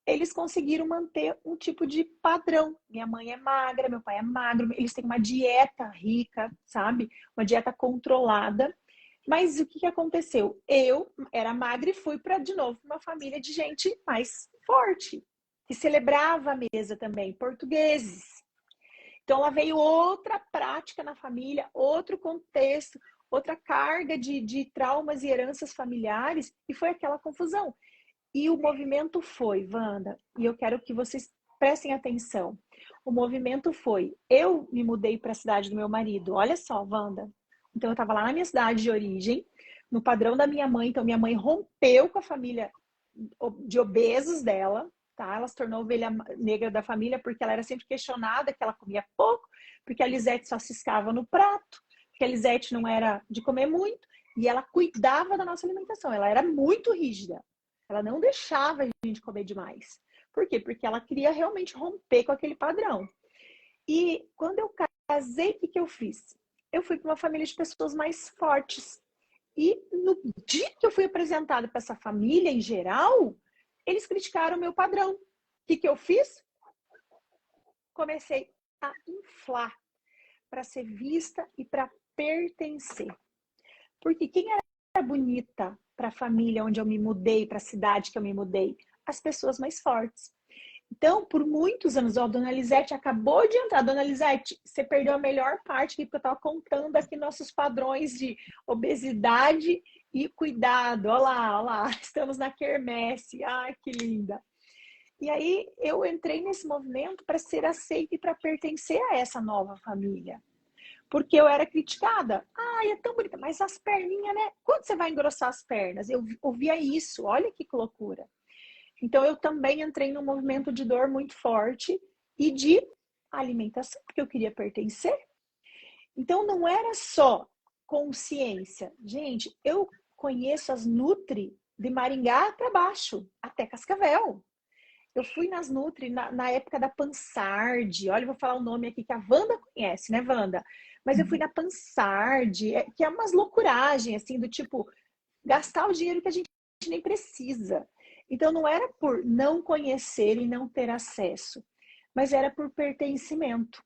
Eles conseguiram manter um tipo de padrão. Minha mãe é magra, meu pai é magro, eles têm uma dieta rica, sabe? Uma dieta controlada. Mas o que aconteceu? Eu era magra e fui para, de novo, uma família de gente mais forte, que celebrava a mesa também, portugueses. Então, lá veio outra prática na família, outro contexto, outra carga de traumas e heranças familiares, e foi aquela confusão. E o movimento foi, Wanda, e eu quero que vocês prestem atenção. O movimento foi, eu me mudei para a cidade do meu marido, olha só, Wanda. Então, eu estava lá na minha cidade de origem, no padrão da minha mãe. Então, minha mãe rompeu com a família de obesos dela, tá? Ela se tornou ovelha negra da família porque ela era sempre questionada, que ela comia pouco, porque a Lisete só ciscava no prato, porque a Lisete não era de comer muito, e ela cuidava da nossa alimentação. Ela era muito rígida. Ela não deixava a gente comer demais. Por quê? Porque ela queria realmente romper com aquele padrão. E quando eu casei, o que eu fiz? Eu fui para uma família de pessoas mais fortes. E no dia que eu fui apresentada para essa família em geral, eles criticaram o meu padrão. que eu fiz? Comecei a inflar para ser vista e para pertencer. Porque quem era bonita para a família onde eu me mudei, para a cidade que eu me mudei? As pessoas mais fortes. Então, por muitos anos, a dona Lisete acabou de entrar. Dona Lisete, você perdeu a melhor parte aqui, porque eu estava contando aqui nossos padrões de obesidade e cuidado. Olha lá, estamos na quermesse. Ai, que linda. E aí, eu entrei nesse movimento para ser aceita e para pertencer a essa nova família. Porque eu era criticada. Ai, é tão bonita, mas as perninhas, né? Quando você vai engrossar as pernas? Eu ouvia isso, olha que loucura. Então, eu também entrei num movimento de dor muito forte e de alimentação, porque eu queria pertencer. Então, não era só consciência. Gente, eu conheço as Nutri de Maringá para baixo, até Cascavel. Eu fui nas Nutri na época da Pansard. Olha, eu vou falar o nome aqui que a Wanda conhece, né, Wanda? Mas eu fui na Pansard, que é umas loucuragens, assim, do tipo, gastar o dinheiro que a gente nem precisa. Então, não era por não conhecer e não ter acesso, mas era por pertencimento.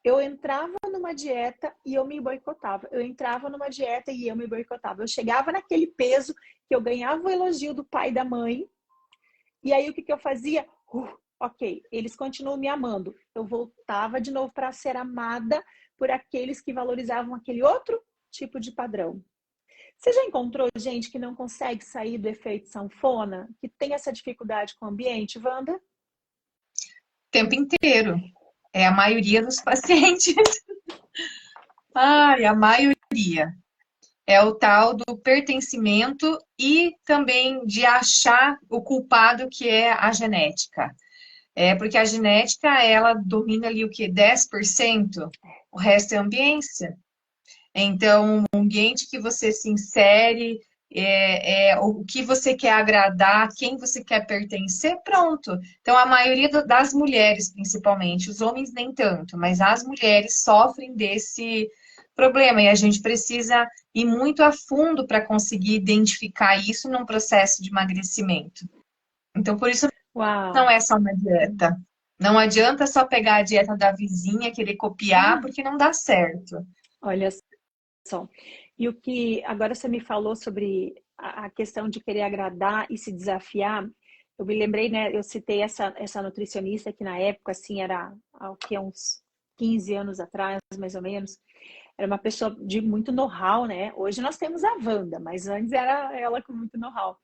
Eu entrava numa dieta e eu me boicotava. Eu entrava numa dieta e eu me boicotava. Eu chegava naquele peso que eu ganhava o elogio do pai e da mãe. E aí, o que eu fazia? Ok, eles continuam me amando. Eu voltava de novo para ser amada por aqueles que valorizavam aquele outro tipo de padrão. Você já encontrou gente que não consegue sair do efeito sanfona? Que tem essa dificuldade com o ambiente, Wanda? O tempo inteiro. É a maioria dos pacientes. Ai, a maioria. É o tal do pertencimento e também de achar o culpado que é a genética. É porque a genética, ela domina ali o quê? 10%? O resto é ambiência. Então, o ambiente que você se insere, o que você quer agradar, quem você quer pertencer, pronto. Então, a maioria das mulheres, principalmente, os homens nem tanto, mas as mulheres sofrem desse problema e a gente precisa ir muito a fundo para conseguir identificar isso num processo de emagrecimento. Então, por isso, Uau! não é só uma dieta. Não adianta só pegar a dieta da vizinha, querer copiar, porque não dá certo. Olha só. E o que agora você me falou sobre a questão de querer agradar e se desafiar, eu me lembrei, né? Eu citei essa nutricionista que na época, assim, era uns 15 anos atrás, mais ou menos. Era uma pessoa de muito know-how, né? Hoje nós temos a Wanda, mas antes era ela com muito know-how.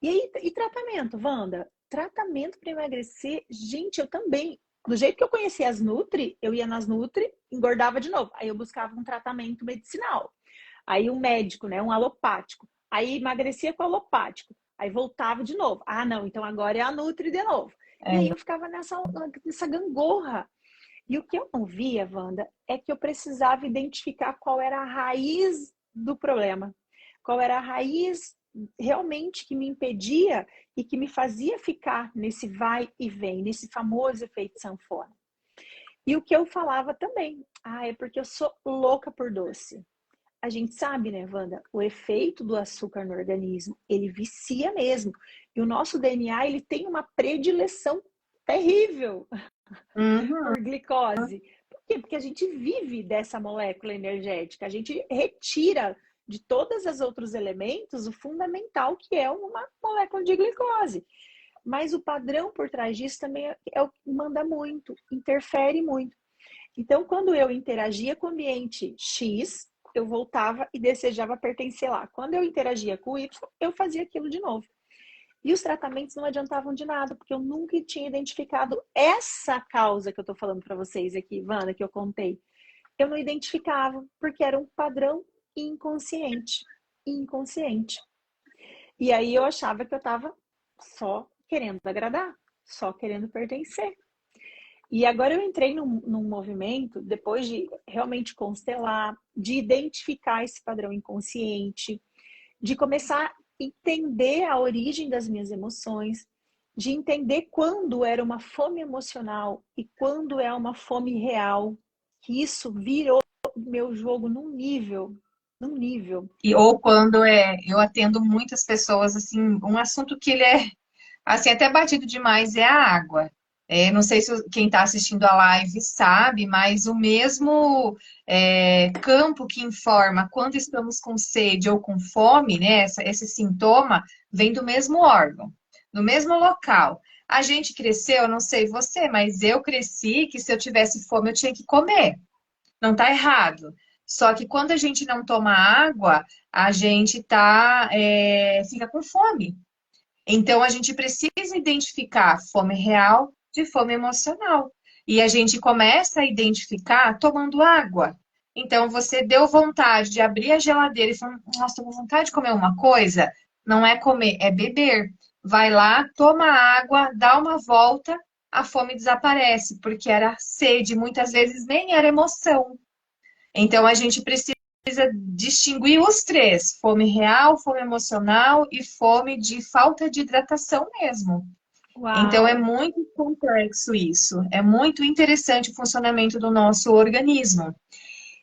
E aí, e tratamento, Wanda? Tratamento para emagrecer, gente, eu também. Do jeito que eu conhecia as Nutri, eu ia nas Nutri, engordava de novo. Aí eu buscava um tratamento medicinal. Aí um médico, né? Um alopático. Aí emagrecia com alopático. Aí voltava de novo. Ah, não, então agora é a Nutri de novo. E aí eu ficava nessa gangorra. E o que eu não via, Wanda, é que eu precisava identificar qual era a raiz do problema. Qual era a raiz realmente que me impedia e que me fazia ficar nesse vai e vem, nesse famoso efeito sanfona. E o que eu falava também, é porque eu sou louca por doce. A gente sabe, né, Wanda, o efeito do açúcar no organismo, ele vicia mesmo. E o nosso DNA, ele tem uma predileção terrível por glicose. Por quê? Porque a gente vive dessa molécula energética, a gente retira de todos os outros elementos o fundamental, que é uma molécula de glicose. Mas o padrão por trás disso também é o que manda muito, interfere muito. Então, quando eu interagia com o ambiente X, eu voltava e desejava pertencer lá. Quando eu interagia com o Y, eu fazia aquilo de novo. E os tratamentos não adiantavam de nada, porque eu nunca tinha identificado essa causa que eu estou falando para vocês aqui, Wanda, que eu contei. Eu não identificava, porque era um padrão inconsciente. Inconsciente. E aí eu achava que eu estava só querendo agradar, só querendo pertencer. E agora eu entrei num movimento, depois de realmente constelar, de identificar esse padrão inconsciente, de começar a entender a origem das minhas emoções, de entender quando era uma fome emocional e quando é uma fome real, que isso virou meu jogo num nível. Ou quando eu atendo muitas pessoas, assim, um assunto que ele é assim, até batido demais é a água. Não sei se quem está assistindo a live sabe, mas o mesmo campo que informa quando estamos com sede ou com fome, né, esse sintoma, vem do mesmo órgão, do mesmo local. A gente cresceu, eu não sei você, mas eu cresci que se eu tivesse fome eu tinha que comer. Não está errado. Só que quando a gente não toma água, a gente fica com fome. Então, a gente precisa identificar fome real de fome emocional. E a gente começa a identificar tomando água. Então, você deu vontade de abrir a geladeira e falar, nossa, estou com vontade de comer uma coisa. Não é comer, é beber. Vai lá, toma água, dá uma volta, a fome desaparece, porque era sede, muitas vezes nem era emoção. Então, a gente precisa distinguir os três: fome real, fome emocional e fome de falta de hidratação mesmo. Uau. Então, é muito complexo isso. É muito interessante o funcionamento do nosso organismo.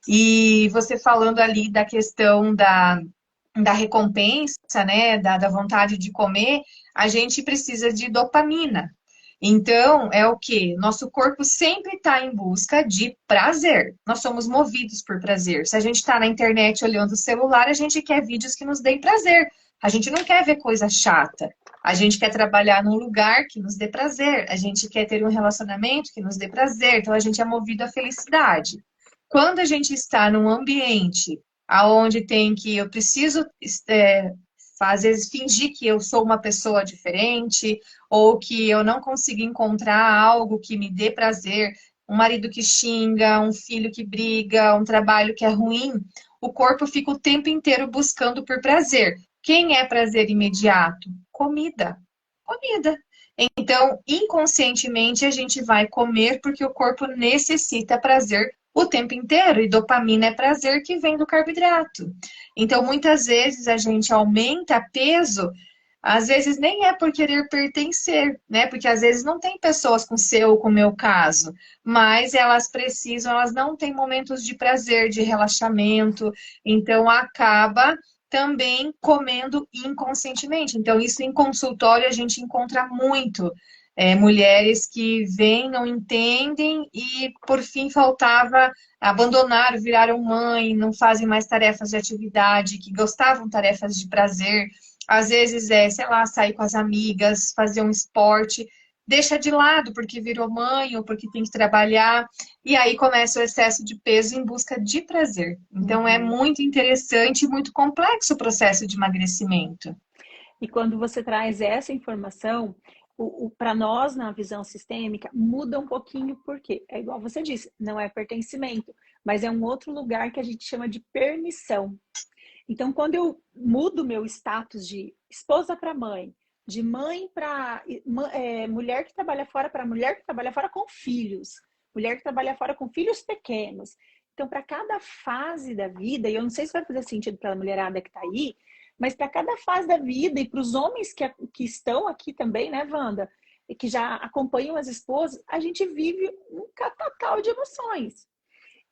E você falando ali da questão da recompensa, né, da vontade de comer, a gente precisa de dopamina. Então, é o que? Nosso corpo sempre está em busca de prazer. Nós somos movidos por prazer. Se a gente está na internet olhando o celular, a gente quer vídeos que nos deem prazer. A gente não quer ver coisa chata. A gente quer trabalhar num lugar que nos dê prazer. A gente quer ter um relacionamento que nos dê prazer. Então, a gente é movido à felicidade. Quando a gente está num ambiente aonde eu preciso, às vezes, fingir que eu sou uma pessoa diferente, ou que eu não consigo encontrar algo que me dê prazer, um marido que xinga, um filho que briga, um trabalho que é ruim, o corpo fica o tempo inteiro buscando por prazer. Quem é prazer imediato? Comida. Comida. Então, inconscientemente, a gente vai comer porque o corpo necessita prazer o tempo inteiro, e dopamina é prazer que vem do carboidrato. Então, muitas vezes a gente aumenta peso, às vezes nem é por querer pertencer, né? Porque às vezes não tem pessoas com seu ou com o meu caso, mas elas precisam, elas não têm momentos de prazer, de relaxamento, então acaba também comendo inconscientemente. Então, isso em consultório a gente encontra muito. Mulheres que vêm, não entendem e, por fim, abandonaram, viraram mãe, não fazem mais tarefas de atividade, que gostavam tarefas de prazer. Às vezes sei lá, sair com as amigas, fazer um esporte, deixa de lado porque virou mãe ou porque tem que trabalhar, e aí começa o excesso de peso em busca de prazer. Então, é muito interessante e muito complexo o processo de emagrecimento. E quando você traz essa informação, para nós, na visão sistêmica, muda um pouquinho, porque é igual você disse, não é pertencimento, mas é um outro lugar que a gente chama de permissão. Então, quando eu mudo meu status de esposa para mãe, de mãe para mulher que trabalha fora para mulher que trabalha fora com filhos, mulher que trabalha fora com filhos pequenos. Então, para cada fase da vida, e eu não sei se vai fazer sentido para a mulherada que está aí, mas para cada fase da vida e para os homens que estão aqui também, né, Wanda, e que já acompanham as esposas, a gente vive um catatal de emoções.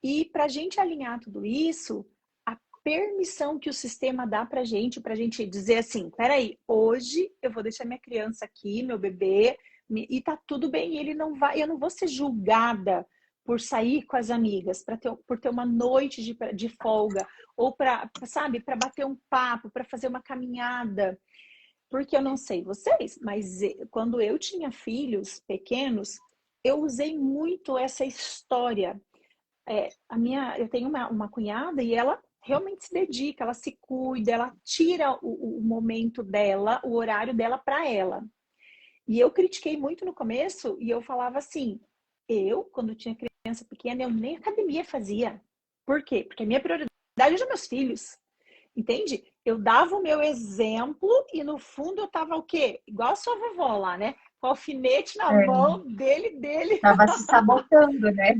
E para a gente alinhar tudo isso, a permissão que o sistema dá para a gente dizer assim, peraí, hoje eu vou deixar minha criança aqui, meu bebê, e tá tudo bem, eu não vou ser julgada por sair com as amigas, por ter uma noite de folga, ou para bater um papo, para fazer uma caminhada. Porque eu não sei vocês, mas quando eu tinha filhos pequenos, eu usei muito essa história. Eu tenho uma cunhada e ela realmente se dedica, ela se cuida, ela tira o momento dela, o horário dela para ela. E eu critiquei muito no começo e eu falava assim, quando tinha criança pequena, eu nem academia fazia. Por quê? Porque a minha prioridade eram meus filhos. Entende? Eu dava o meu exemplo e no fundo eu tava o quê? Igual a sua vovó lá, né? Com o alfinete na mão dele. Tava se sabotando, né?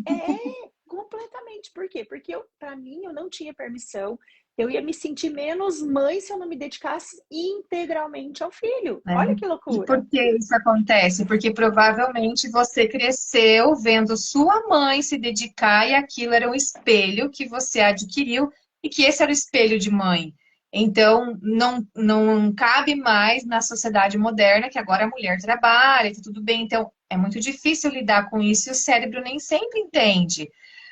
Completamente. Por quê? Porque para mim, eu não tinha permissão. Eu ia me sentir menos mãe se eu não me dedicasse integralmente ao filho. Olha que loucura. E por que isso acontece? Porque provavelmente você cresceu vendo sua mãe se dedicar e aquilo era um espelho que você adquiriu e que esse era o espelho de mãe. Então, não cabe mais na sociedade moderna, que agora a mulher trabalha, e tá tudo bem. Então, é muito difícil lidar com isso e o cérebro nem sempre entende.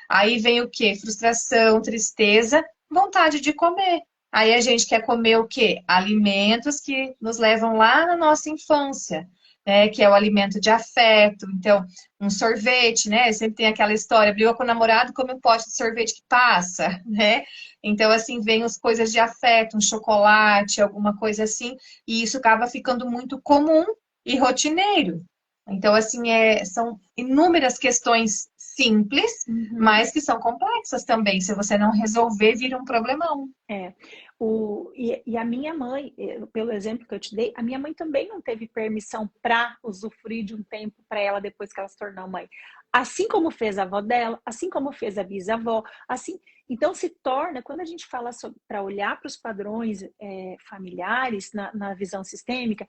Aí vem o quê? Frustração, tristeza, vontade de comer. Aí a gente quer comer o quê? Alimentos que nos levam lá na nossa infância, né? Que é o alimento de afeto. Então, um sorvete, né? Sempre tem aquela história, brigou com o namorado, come um pote de sorvete que passa, né? Então, assim, vem as coisas de afeto, um chocolate, alguma coisa assim, e isso acaba ficando muito comum e rotineiro. Então, assim, são inúmeras questões simples, Uhum. mas que são complexas também. Se você não resolver, vira um problemão. É. E a minha mãe, pelo exemplo que eu te dei, a minha mãe também não teve permissão para usufruir de um tempo para ela depois que ela se tornou mãe. Assim como fez a avó dela, assim como fez a bisavó, assim. Então se torna, quando a gente fala para olhar para os padrões familiares na visão sistêmica,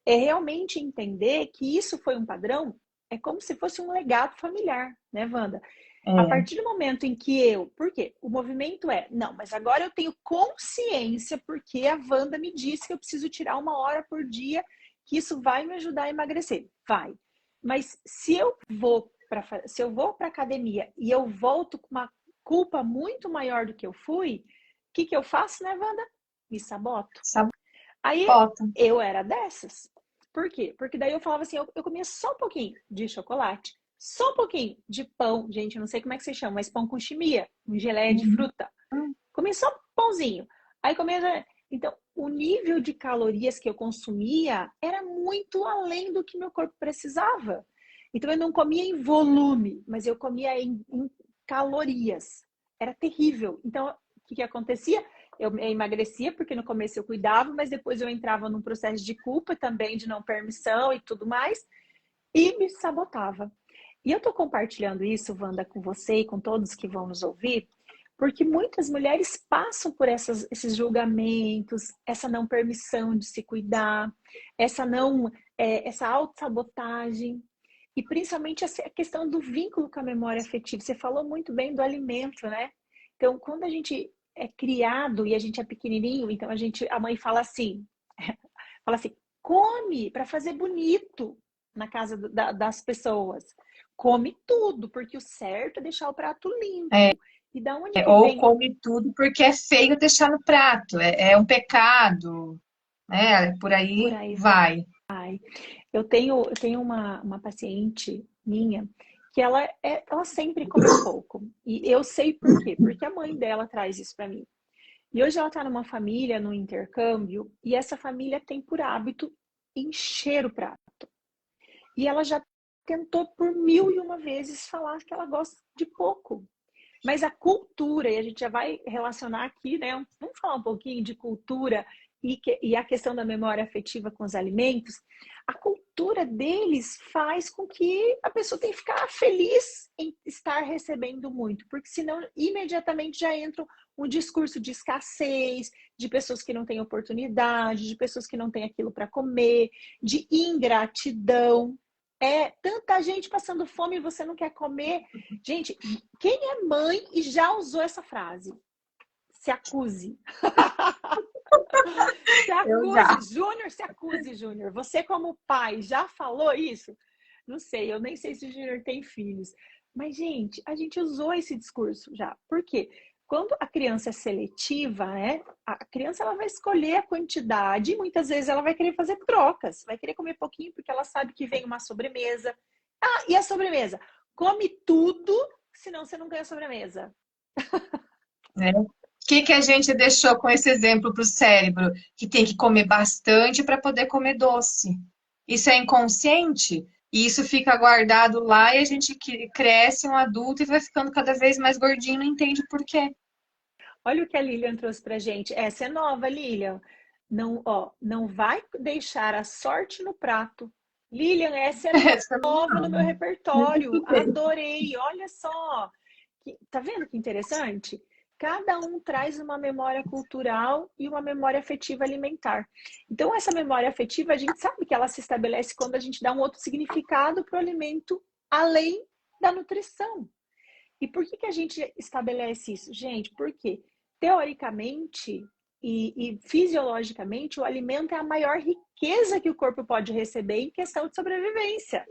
é realmente entender que isso foi um padrão, é como se fosse um legado familiar, né, Wanda? A É, partir do momento em que por quê? O movimento não, mas agora eu tenho consciência porque a Wanda me disse que eu preciso tirar 1 hora por dia, que isso vai me ajudar a emagrecer. Vai. Mas se eu vou para academia e eu volto com uma culpa muito maior do que eu fui, o que eu faço, né, Wanda? Me saboto. Aí sabota. eu era dessas. Por quê? Porque daí eu falava assim, eu comia só um pouquinho de chocolate, só um pouquinho de pão, gente, eu não sei como é que você chama, mas pão com chimia, um geleia de Uhum. fruta. Comia só um pãozinho. Aí comia. Então, o nível de calorias que eu consumia era muito além do que meu corpo precisava. Então, eu não comia em volume, mas eu comia em calorias. Era terrível. Então, o que acontecia? Eu emagrecia, porque no começo eu cuidava, mas depois eu entrava num processo de culpa também, de não permissão e tudo mais, e me sabotava. E eu tô compartilhando isso, Wanda, com você e com todos que vão nos ouvir, porque muitas mulheres passam por esses julgamentos, essa não permissão de se cuidar, essa autossabotagem, e principalmente a questão do vínculo com a memória afetiva. Você falou muito bem do alimento, né? Então, quando a gente é criado e a gente é pequenininho, então a mãe fala assim, come para fazer bonito na casa das pessoas. Come tudo, porque o certo é deixar o prato limpo. E da onde que Ou vem? come tudo porque é feio deixar no prato, é um pecado, né? Por Por aí aí vai. vai. Eu tenho uma paciente minha que ela sempre come pouco. E eu sei por quê? Porque a mãe dela traz isso para mim. E hoje ela está numa família, no intercâmbio, e essa família tem por hábito encher o prato. E ela já tentou por 1001 vezes falar que ela gosta de pouco. Mas a cultura, e a gente já vai relacionar aqui, né? Vamos falar um pouquinho de cultura e a questão da memória afetiva com os alimentos. A cultura deles faz com que a pessoa tenha que ficar feliz em estar recebendo muito, porque senão imediatamente já entra um discurso de escassez, de pessoas que não têm oportunidade, de pessoas que não têm aquilo para comer, de ingratidão. É tanta gente passando fome e você não quer comer. Gente, quem é mãe e já usou essa frase? Se acuse. Se Eu já. acuse, Júnior, se acuse, Júnior. Você, como pai, já falou isso? Não sei, eu nem sei se o Júnior tem filhos. Mas, gente, a gente usou esse discurso já. Por quê? Quando a criança é seletiva, a criança ela vai escolher a quantidade e muitas vezes ela vai querer fazer trocas. Vai querer comer pouquinho porque ela sabe que vem uma sobremesa. Ah, e a sobremesa? Come tudo, senão você não ganha sobremesa. Né? O que a gente deixou com esse exemplo para o cérebro? Que tem que comer bastante para poder comer doce. Isso é inconsciente e isso fica guardado lá e a gente cresce um adulto e vai ficando cada vez mais gordinho, e não entende por quê. Olha o que a Lilian trouxe pra gente. Essa é nova, Lilian. Não, ó, não vai deixar a sorte no prato. Lilian, essa é Essa é nova no meu nova. Nunca repertório. escutei. Adorei. Olha só. Tá vendo que interessante? Cada um traz uma memória cultural e uma memória afetiva alimentar. Então, essa memória afetiva, a gente sabe que ela se estabelece quando a gente dá um outro significado para o alimento além da nutrição. E por que a gente estabelece isso? Gente, porque teoricamente e fisiologicamente, o alimento é a maior riqueza que o corpo pode receber em questão de sobrevivência.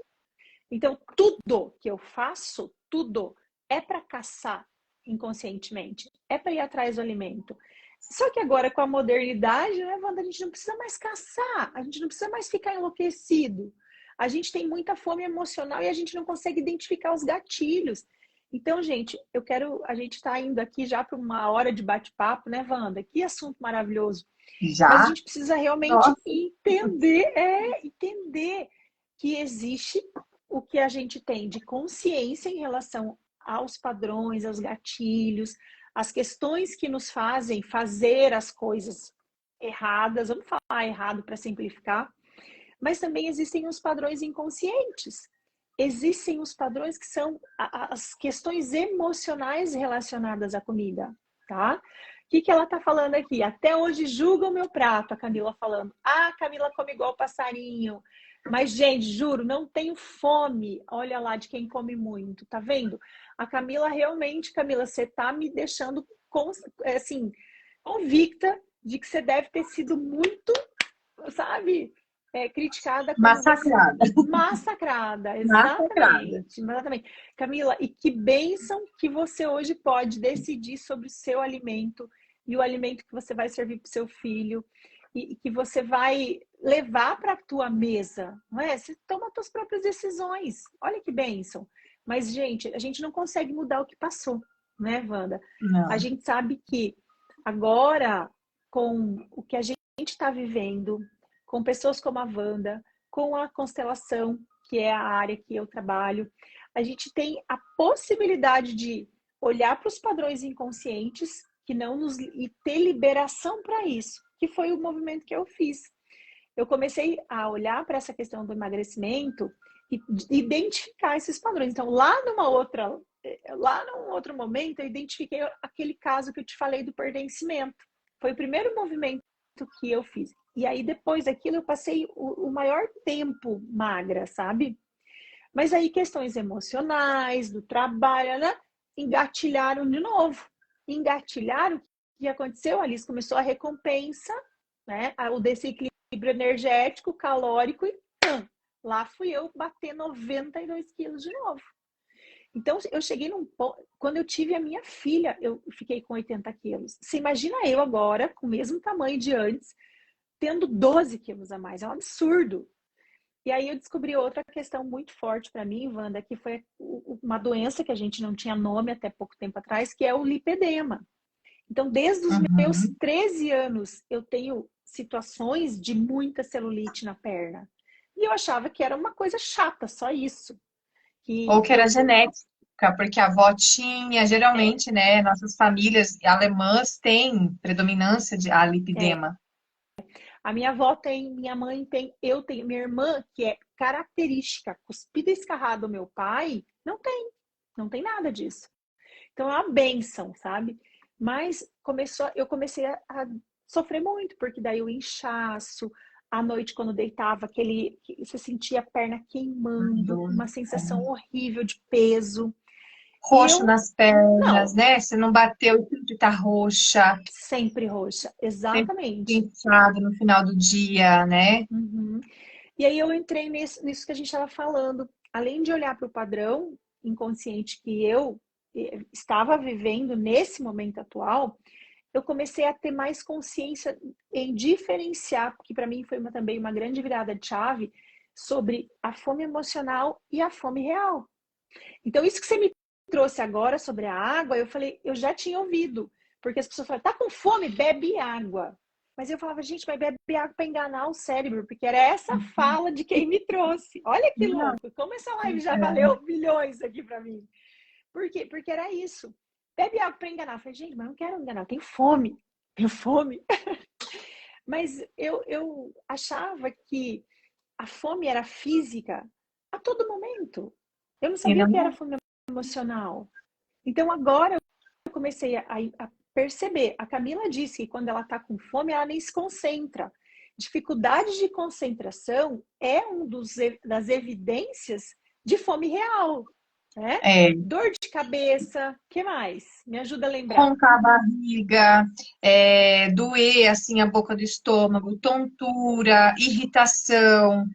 Então, tudo que eu faço, tudo é para caçar inconscientemente, é para ir atrás do alimento. Só que agora, com a modernidade, né, Wanda, a gente não precisa mais caçar, a gente não precisa mais ficar enlouquecido. A gente tem muita fome emocional e a gente não consegue identificar os gatilhos. Então, gente, a gente está indo aqui já para uma hora de bate-papo, né, Wanda? Que assunto maravilhoso. Mas a Já? gente precisa realmente Nossa. entender que existe o que a gente tem de consciência em relação aos padrões, aos gatilhos, as questões que nos fazem fazer as coisas erradas, vamos falar errado para simplificar, mas também existem os padrões inconscientes. Existem os padrões que são as questões emocionais relacionadas à comida, tá? O que ela tá falando aqui? Até hoje julga o meu prato, a Camila falando. Ah, a Camila come igual passarinho. Mas, gente, juro, não tenho fome. Olha lá de quem come muito, tá vendo? A Camila realmente, Camila, você tá me deixando assim, convicta de que você deve ter sido muito, sabe, criticada quando Massacrada. Massacrada, Massacrada. exatamente. Camila, e que bênção que você hoje pode decidir sobre o seu alimento e o alimento que você vai servir para o seu filho e que você vai levar para a tua mesa, não é? Você toma as tuas próprias decisões. Olha que bênção. Mas, gente, a gente não consegue mudar o que passou, né, Wanda? Não. A gente sabe que agora, com o que a gente está vivendo, com pessoas como a Wanda, com a constelação, que é a área que eu trabalho, a gente tem a possibilidade de olhar para os padrões inconscientes que não nos e ter liberação para isso, que foi o movimento que eu fiz. Eu comecei a olhar para essa questão do emagrecimento e identificar esses padrões. Então, lá num outro momento, eu identifiquei aquele caso que eu te falei do pertencimento. Foi o primeiro movimento que eu fiz. E aí, depois daquilo, eu passei o maior tempo magra, sabe? Mas aí, questões emocionais, do trabalho, né? Engatilharam de novo. Engatilharam, o que aconteceu? A Alice começou a recompensa, né? O desequilíbrio energético, calórico, e lá fui eu bater 92 quilos de novo. Então, eu cheguei num ponto... Quando eu tive a minha filha, eu fiquei com 80 quilos. Você imagina eu agora, com o mesmo tamanho de antes, tendo 12 quilos a mais. É um absurdo. E aí eu descobri outra questão muito forte para mim, Wanda, que foi uma doença que a gente não tinha nome até pouco tempo atrás, que é o lipedema. Então, desde os meus 13 anos, eu tenho situações de muita celulite na perna. E eu achava que era uma coisa chata, só isso. Ou que era genética, porque a avó tinha, geralmente, né, nossas famílias alemãs têm predominância de lipedema. A minha avó tem, minha mãe tem, eu tenho, minha irmã, que é característica, cuspida escarrada do meu pai, não tem nada disso. Então é uma bênção, sabe? Mas eu comecei a sofrer muito, porque daí o inchaço, à noite quando deitava, você sentia a perna queimando, uma sensação horrível de peso. Roxo nas pernas, não, né? Você não bateu e sempre tá roxa. Sempre roxa, Sempre exatamente. inchado no final do dia, né? Uhum. E aí eu entrei nisso que a gente estava falando. Além de olhar para o padrão inconsciente que eu estava vivendo nesse momento atual, eu comecei a ter mais consciência em diferenciar, porque para mim foi também uma grande virada de chave, sobre a fome emocional e a fome real. Então, isso que você me trouxe agora sobre a água, eu falei, eu já tinha ouvido, porque as pessoas falam, tá com fome? Bebe água. Mas eu falava, gente, mas bebe água para enganar o cérebro, porque era essa fala de quem me trouxe. Olha que louco, como essa live já valeu milhões aqui para mim. Por quê? Porque era isso. Bebe água para enganar. Eu falei, gente, mas eu não quero enganar, eu tenho fome. Tenho fome. Mas eu achava que a fome era física a todo momento. Eu não sabia o que era fome emocional. Então agora eu comecei a perceber. A Camila disse que quando ela está com fome, ela nem se concentra. Dificuldade de concentração é das evidências de fome real. É? É, Dor de cabeça, o que mais? Me ajuda a lembrar. roncar a barriga, doer assim a boca do estômago, tontura, irritação,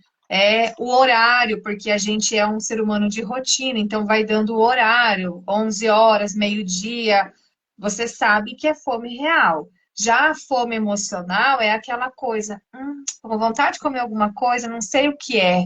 o horário, porque a gente é um ser humano de rotina, então vai dando o horário, 11 horas, meio-dia, você sabe que é fome real. Já a fome emocional é aquela coisa, tô com vontade de comer alguma coisa, não sei o que é.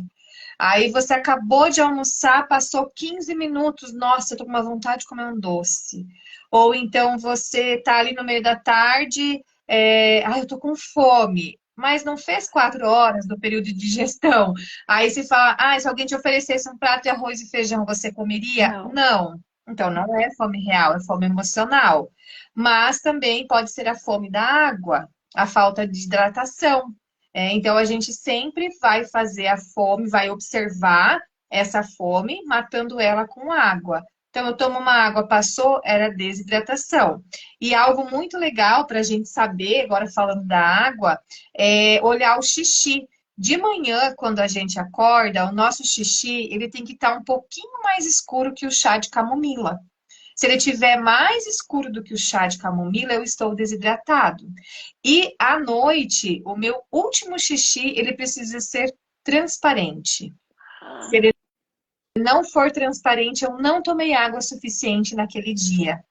Aí você acabou de almoçar, passou 15 minutos, nossa, eu tô com uma vontade de comer um doce. Ou então você tá ali no meio da tarde, eu tô com fome, mas não fez 4 horas do período de digestão. Aí você fala, se alguém te oferecesse um prato de arroz e feijão, você comeria? Não. Não. Então não é fome real, é fome emocional. Mas também pode ser a fome da água, a falta de hidratação. Então, a gente sempre vai fazer a fome, vai observar essa fome, matando ela com água. Então, eu tomo uma água, passou, era desidratação. E algo muito legal para a gente saber, agora falando da água, é olhar o xixi. De manhã, quando a gente acorda, o nosso xixi, ele tem que estar um pouquinho mais escuro que o chá de camomila. Se ele tiver mais escuro do que o chá de camomila, eu estou desidratado. E à noite, o meu último xixi, ele precisa ser transparente. Se ele não for transparente, eu não tomei água suficiente naquele dia.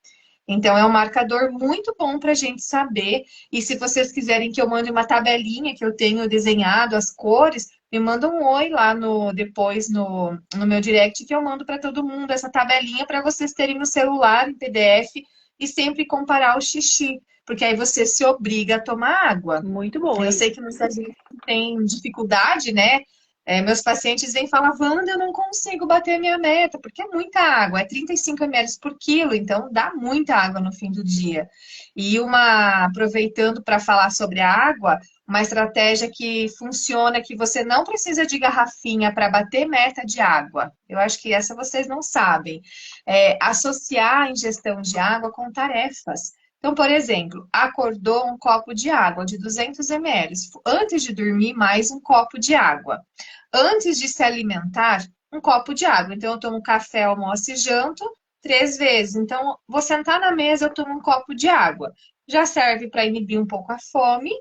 Então, é um marcador muito bom para a gente saber. E se vocês quiserem que eu mande uma tabelinha que eu tenho desenhado, as cores, me manda um oi lá depois no meu direct, que eu mando para todo mundo essa tabelinha para vocês terem no celular, em PDF, e sempre comparar o xixi. Porque aí você se obriga a tomar água. Muito bom, Eu hein? sei que muita gente tem dificuldade, né? Meus pacientes vêm falar, Wanda, eu não consigo bater a minha meta, porque é muita água, é 35 ml por quilo, então dá muita água no fim do dia. E aproveitando para falar sobre a água, uma estratégia que funciona, que você não precisa de garrafinha para bater meta de água. Eu acho que essa vocês não sabem. Associar a ingestão de água com tarefas. Então, por exemplo, acordou um copo de água de 200 ml. Antes de dormir, mais um copo de água. Antes de se alimentar, um copo de água. Então, eu tomo café, almoço e janto 3 vezes. Então, vou sentar na mesa, eu tomo um copo de água. Já serve para inibir um pouco a fome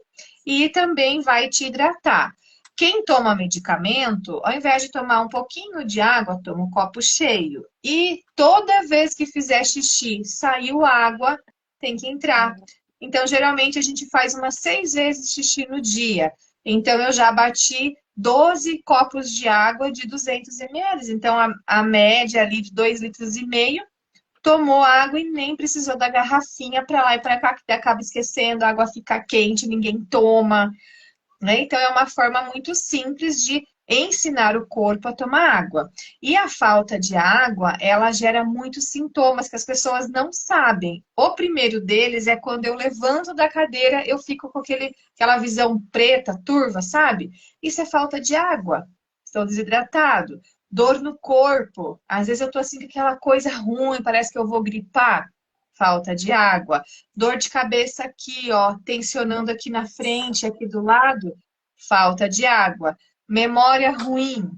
e também vai te hidratar. Quem toma medicamento, ao invés de tomar um pouquinho de água, toma um copo cheio. E toda vez que fizer xixi, saiu água, tem que entrar. Então, geralmente, a gente faz umas 6 vezes xixi no dia. Então, eu já bati 12 copos de água de 200 ml. Então, a média ali de 2,5 litros, tomou água e nem precisou da garrafinha para lá e para cá, que acaba esquecendo, a água fica quente, ninguém toma, né? Então, é uma forma muito simples de ensinar o corpo a tomar água. E a falta de água, ela gera muitos sintomas que as pessoas não sabem. O primeiro deles é quando eu levanto da cadeira, eu fico com aquela visão preta, turva, sabe? Isso é falta de água. Estou desidratado. Dor no corpo. Às vezes eu tô assim com aquela coisa ruim, parece que eu vou gripar. Falta de água. Dor de cabeça aqui, ó, tensionando aqui na frente, aqui do lado. Falta de água. Memória ruim,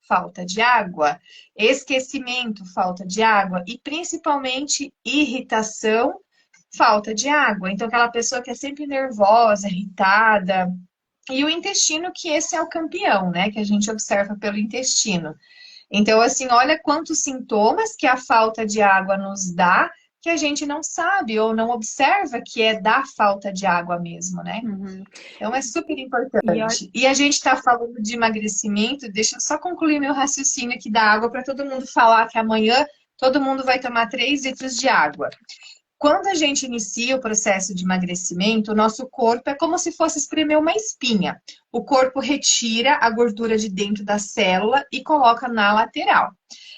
falta de água. Esquecimento, falta de água. E principalmente irritação, falta de água. Então, aquela pessoa que é sempre nervosa, irritada. E o intestino, que esse é o campeão, né? Que a gente observa pelo intestino. Então, assim, olha quantos sintomas que a falta de água nos dá, que a gente não sabe ou não observa que é da falta de água mesmo, né? Uhum. Então, é super E importante. E a gente está falando de emagrecimento, deixa eu só concluir meu raciocínio aqui da água para todo mundo falar que amanhã todo mundo vai tomar 3 litros de água. Quando a gente inicia o processo de emagrecimento, o nosso corpo é como se fosse espremer uma espinha. O corpo retira a gordura de dentro da célula e coloca na lateral.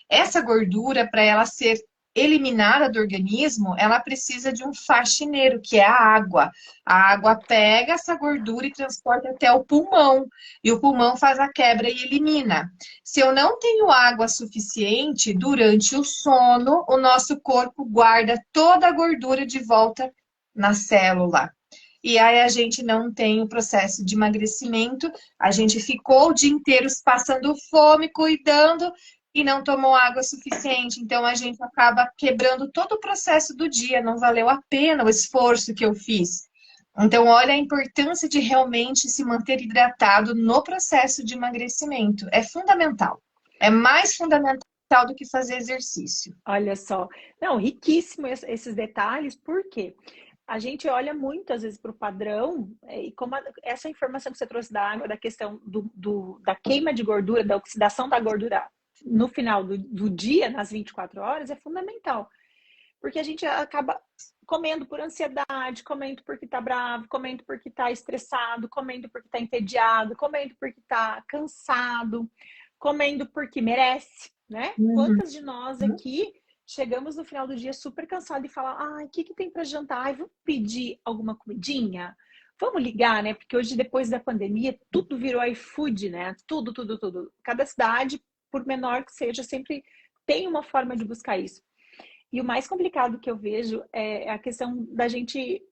Essa gordura, para ela ser eliminada do organismo, ela precisa de um faxineiro, que é a água. A água pega essa gordura e transporta até o pulmão. E o pulmão faz a quebra e elimina. Se eu não tenho água suficiente, durante o sono, o nosso corpo guarda toda a gordura de volta na célula. E aí a gente não tem o processo de emagrecimento, a gente ficou o dia inteiro passando fome, cuidando, e não tomou água suficiente. Então, a gente acaba quebrando todo o processo do dia, não valeu a pena o esforço que eu fiz. Então, olha a importância de realmente se manter hidratado no processo de emagrecimento. É fundamental. É mais fundamental do que fazer exercício. Olha só. Não, riquíssimo esses detalhes, por quê? A gente olha muito, às vezes, para o padrão, e como essa informação que você trouxe da água, da questão da queima de gordura, da oxidação da gordura no final do dia, nas 24 horas, é fundamental. Porque a gente acaba comendo por ansiedade, comendo porque tá bravo, comendo porque tá estressado, comendo porque tá entediado, comendo porque tá cansado, comendo porque merece, né? Quantas de nós aqui chegamos no final do dia super cansado e falar, ai, o que tem para jantar? Ai, vamos pedir alguma comidinha? Vamos ligar, né? Porque hoje, depois da pandemia, tudo virou iFood, né? Tudo, tudo, tudo. Cada cidade, por menor que seja, sempre tem uma forma de buscar isso. E o mais complicado que eu vejo é a questão da gente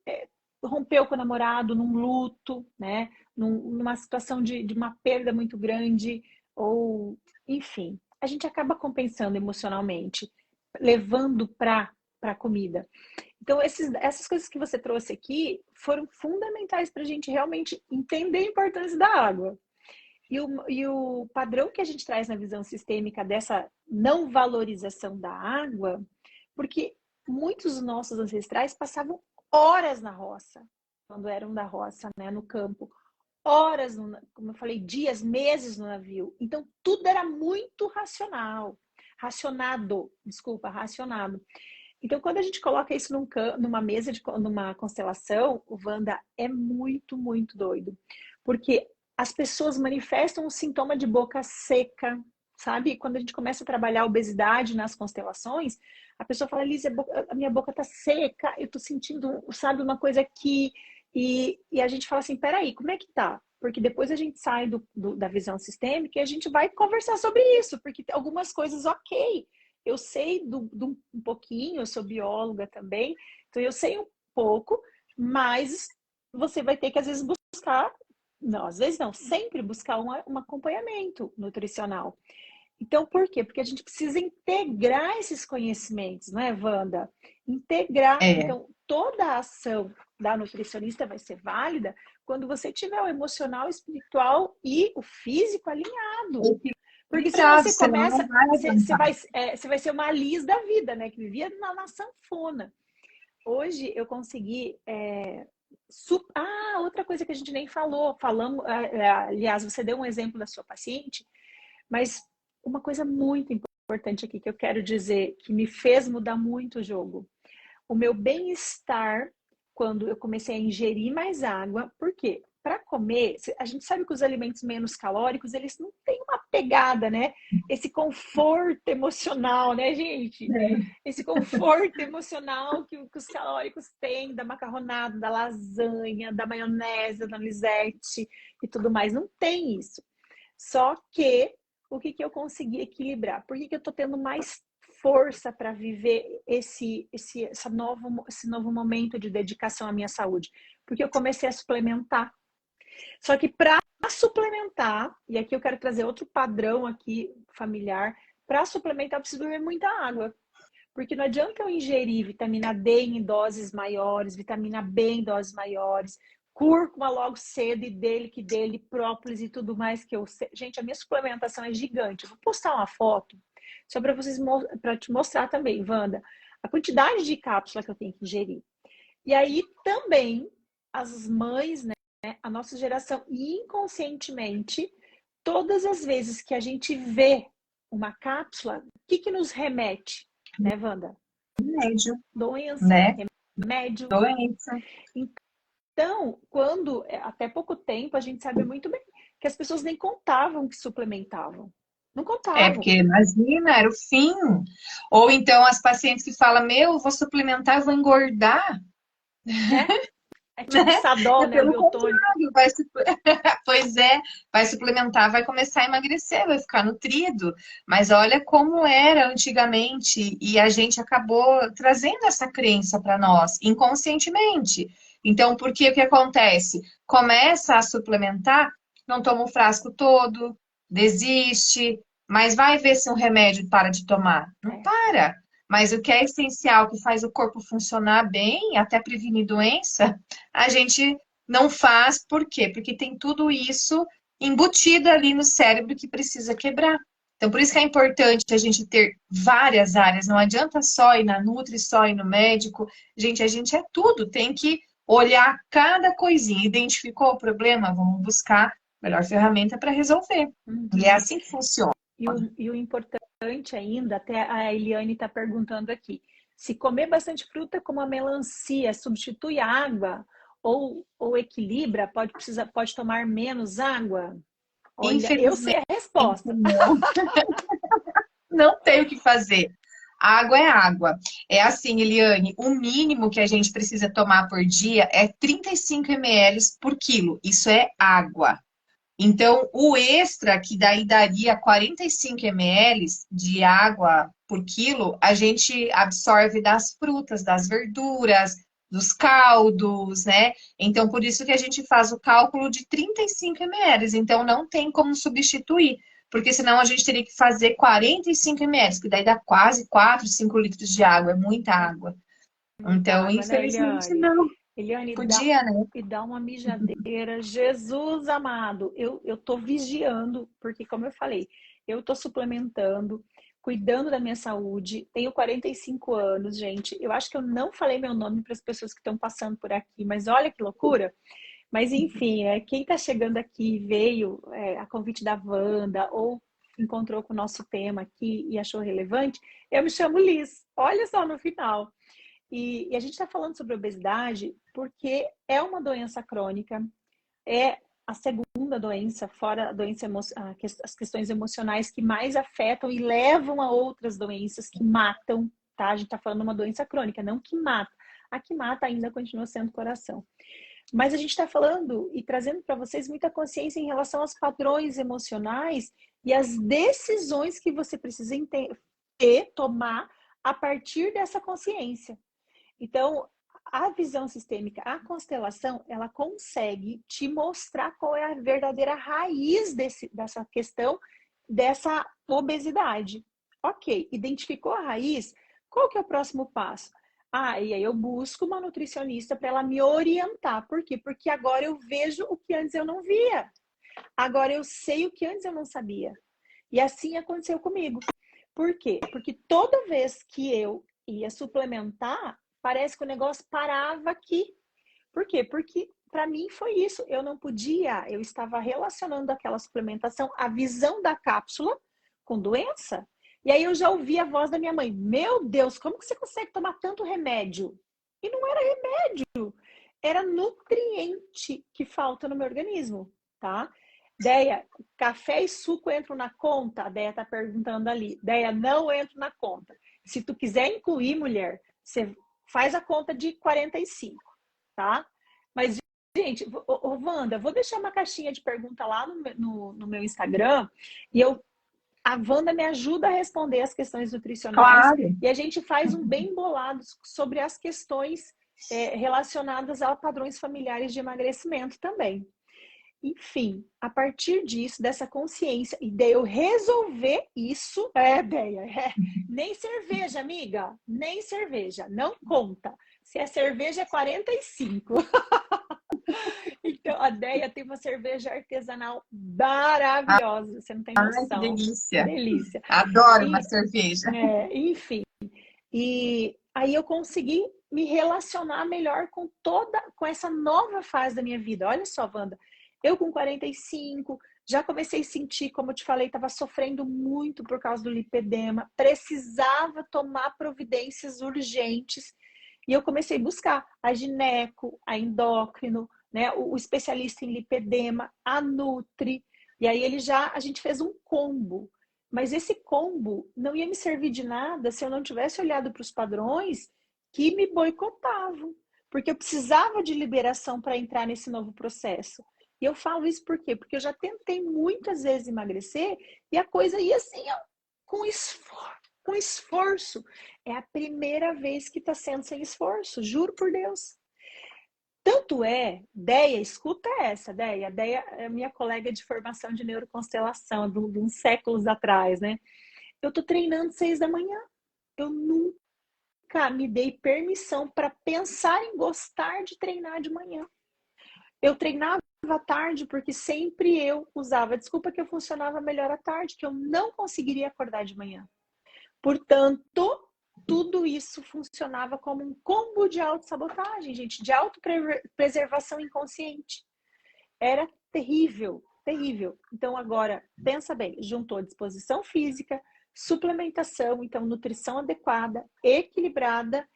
romper com o namorado num luto, né? Numa situação de uma perda muito grande, ou enfim, a gente acaba compensando emocionalmente, levando para a comida. Então, essas coisas que você trouxe aqui foram fundamentais para a gente realmente entender a importância da água. E o padrão que a gente traz na visão sistêmica dessa não valorização da água, porque muitos dos nossos ancestrais passavam horas na roça, quando eram da roça, né, no campo. Horas, como eu falei, dias, meses no navio. Então, tudo era muito racionado. Então, quando a gente coloca isso numa mesa, numa constelação, o Wanda, é muito, muito doido. Porque as pessoas manifestam um sintoma de boca seca, sabe? Quando a gente começa a trabalhar a obesidade nas constelações, a pessoa fala, Lízia, a minha boca tá seca, eu tô sentindo, sabe, uma coisa aqui. E a gente fala assim, peraí, como é que tá? Porque depois a gente sai da visão sistêmica e a gente vai conversar sobre isso, porque tem algumas coisas, ok. Eu sei um pouquinho, eu sou bióloga também, então eu sei um pouco, mas você vai ter que, às vezes, buscar, não, às vezes não, sempre buscar um acompanhamento nutricional. Então, por quê? Porque a gente precisa integrar esses conhecimentos, não é, Wanda? Integrar. Então, toda a ação da nutricionista vai ser válida quando você tiver o emocional, o espiritual e o físico alinhado. Porque senão você começa, você vai ser uma Liz da vida, né? Que vivia na sanfona. Hoje eu consegui... outra coisa que a gente nem falou. Aliás, você deu um exemplo da sua paciente, mas uma coisa muito importante aqui que eu quero dizer, que me fez mudar muito o jogo. O meu bem-estar, quando eu comecei a ingerir mais água, por quê? Para comer, a gente sabe que os alimentos menos calóricos, eles não têm uma pegada, né? Esse conforto emocional, né, gente? Esse conforto emocional que os calóricos têm, da macarronada, da lasanha, da maionese, da Lisette e tudo mais. Não tem isso. Só que, o que eu consegui equilibrar? Por que eu tô tendo mais força para viver esse novo momento de dedicação à minha saúde? Porque eu comecei a suplementar. Só que para suplementar, e aqui eu quero trazer outro padrão aqui familiar, para suplementar eu preciso beber muita água. Porque não adianta eu ingerir vitamina D em doses maiores, vitamina B em doses maiores, cúrcuma logo cedo, e dele, própolis e tudo mais que eu sei. Gente, a minha suplementação é gigante. Eu vou postar uma foto só para te mostrar também, Wanda, a quantidade de cápsula que eu tenho que ingerir. E aí também as mães, né, a nossa geração, inconscientemente, todas as vezes que a gente vê uma cápsula, o que nos remete, né, Wanda? Remédio. Doença, né? Remédio. Doença. Então, até pouco tempo, a gente sabe muito bem que as pessoas nem contavam que suplementavam. Não contavam. Porque imagina, era o fim. Ou então as pacientes que falam, eu vou suplementar, eu vou engordar. É tipo Sadol, né? Pelo contrário, pois é, vai suplementar, vai começar a emagrecer, vai ficar nutrido. Mas olha como era antigamente, e a gente acabou trazendo essa crença para nós, inconscientemente. Então, por que o que acontece? Começa a suplementar, não toma o frasco todo, desiste, Mas vai ver se um remédio para de tomar. Não para. Mas o que é essencial, que faz o corpo funcionar bem, até prevenir doença, a gente não faz. Por quê? Porque tem tudo isso embutido ali no cérebro que precisa quebrar. Então, por isso que é importante a gente ter várias áreas. Não adianta só ir na Nutri, só ir no médico. Gente, a gente é tudo. Tem que olhar cada coisinha. Identificou o problema? Vamos buscar a melhor ferramenta para resolver. E é assim que funciona. E o importante ainda, até a Eliane está perguntando aqui, se comer bastante fruta como a melancia substitui água ou equilibra, pode tomar menos água? Olha, eu sei Infelizmente, a resposta. não. Não tem o que fazer. Água é água. É assim, Eliane, o mínimo que a gente precisa tomar por dia é 35 ml por quilo. Isso é água. Então, o extra, que daí daria 45 ml de água por quilo, a gente absorve das frutas, das verduras, dos caldos, né? Então, por isso que a gente faz o cálculo de 35 ml. Então, não tem como substituir, porque senão a gente teria que fazer 45 ml, que daí dá quase 4, 5 litros de água, é muita água. Muita Então, água, né, infelizmente, Eliane? não. Eliane, Podia, né? dá uma mijadeira. Jesus amado, eu tô vigiando, porque como eu falei, eu tô suplementando, cuidando da minha saúde, tenho 45 anos, gente. Eu acho que eu não falei meu nome para as pessoas que estão passando por aqui, mas olha que loucura. Mas enfim, quem está chegando aqui veio a convite da Wanda ou encontrou com o nosso tema aqui e achou relevante, eu me chamo Liz. Olha só no final. E a gente está falando sobre obesidade porque é uma doença crônica, é a segunda doença, fora a doença as questões emocionais que mais afetam e levam a outras doenças que matam, tá? A gente está falando de uma doença crônica, não que mata. A que mata ainda continua sendo o coração. Mas a gente está falando e trazendo para vocês muita consciência em relação aos padrões emocionais e as decisões que você precisa tomar a partir dessa consciência. Então, a visão sistêmica, a constelação, ela consegue te mostrar qual é a verdadeira raiz dessa questão, dessa obesidade. Ok, identificou a raiz? Qual que é o próximo passo? E aí eu busco uma nutricionista para ela me orientar. Por quê? Porque agora eu vejo o que antes eu não via. Agora eu sei o que antes eu não sabia. E assim aconteceu comigo. Por quê? Porque toda vez que eu ia suplementar, parece que o negócio parava aqui. Por quê? Porque para mim foi isso. Eu estava relacionando aquela suplementação, a visão da cápsula com doença. E aí eu já ouvi a voz da minha mãe: meu Deus, como que você consegue tomar tanto remédio? E não era remédio, era nutriente que falta no meu organismo, tá? Deia, café e suco entram na conta? A Deia tá perguntando ali. Deia, não entram na conta. Se tu quiser incluir, mulher, você faz a conta de 45, tá? Mas, gente, Wanda, vou deixar uma caixinha de pergunta lá no meu Instagram e a Wanda me ajuda a responder as questões nutricionais Claro. e a gente faz um bem bolado sobre as questões relacionadas a padrões familiares de emagrecimento também. Enfim, a partir disso, dessa consciência, e de eu resolver isso, Deia, nem cerveja, amiga, nem cerveja, não conta. Se é cerveja, é 45. Então, a Deia tem uma cerveja artesanal maravilhosa, você não tem Ai, que noção. delícia. Delícia. Adoro uma cerveja. Enfim, e aí eu consegui me relacionar melhor com essa nova fase da minha vida. Olha só, Wanda, eu com 45, já comecei a sentir, como eu te falei, estava sofrendo muito por causa do lipedema, precisava tomar providências urgentes. E eu comecei a buscar a gineco, a endócrino, né, o especialista em lipedema, a Nutri. E aí a gente fez um combo. Mas esse combo não ia me servir de nada se eu não tivesse olhado para os padrões que me boicotavam. Porque eu precisava de liberação para entrar nesse novo processo. E eu falo isso por quê? Porque eu já tentei muitas vezes emagrecer e a coisa ia assim, ó, com esforço. É a primeira vez que está sendo sem esforço, juro por Deus. Tanto é, Deia, escuta essa, Deia. Deia é minha colega de formação de neuroconstelação, de uns séculos atrás, né? Eu tô treinando 6 da manhã. Eu nunca me dei permissão para pensar em gostar de treinar de manhã. Eu treinava à tarde porque sempre eu usava a desculpa que eu funcionava melhor à tarde, que eu não conseguiria acordar de manhã. Portanto, tudo isso funcionava como um combo de autossabotagem, gente, de autopreservação inconsciente. Era terrível, terrível. Então, agora, pensa bem, juntou disposição física, suplementação, então, nutrição adequada, equilibrada,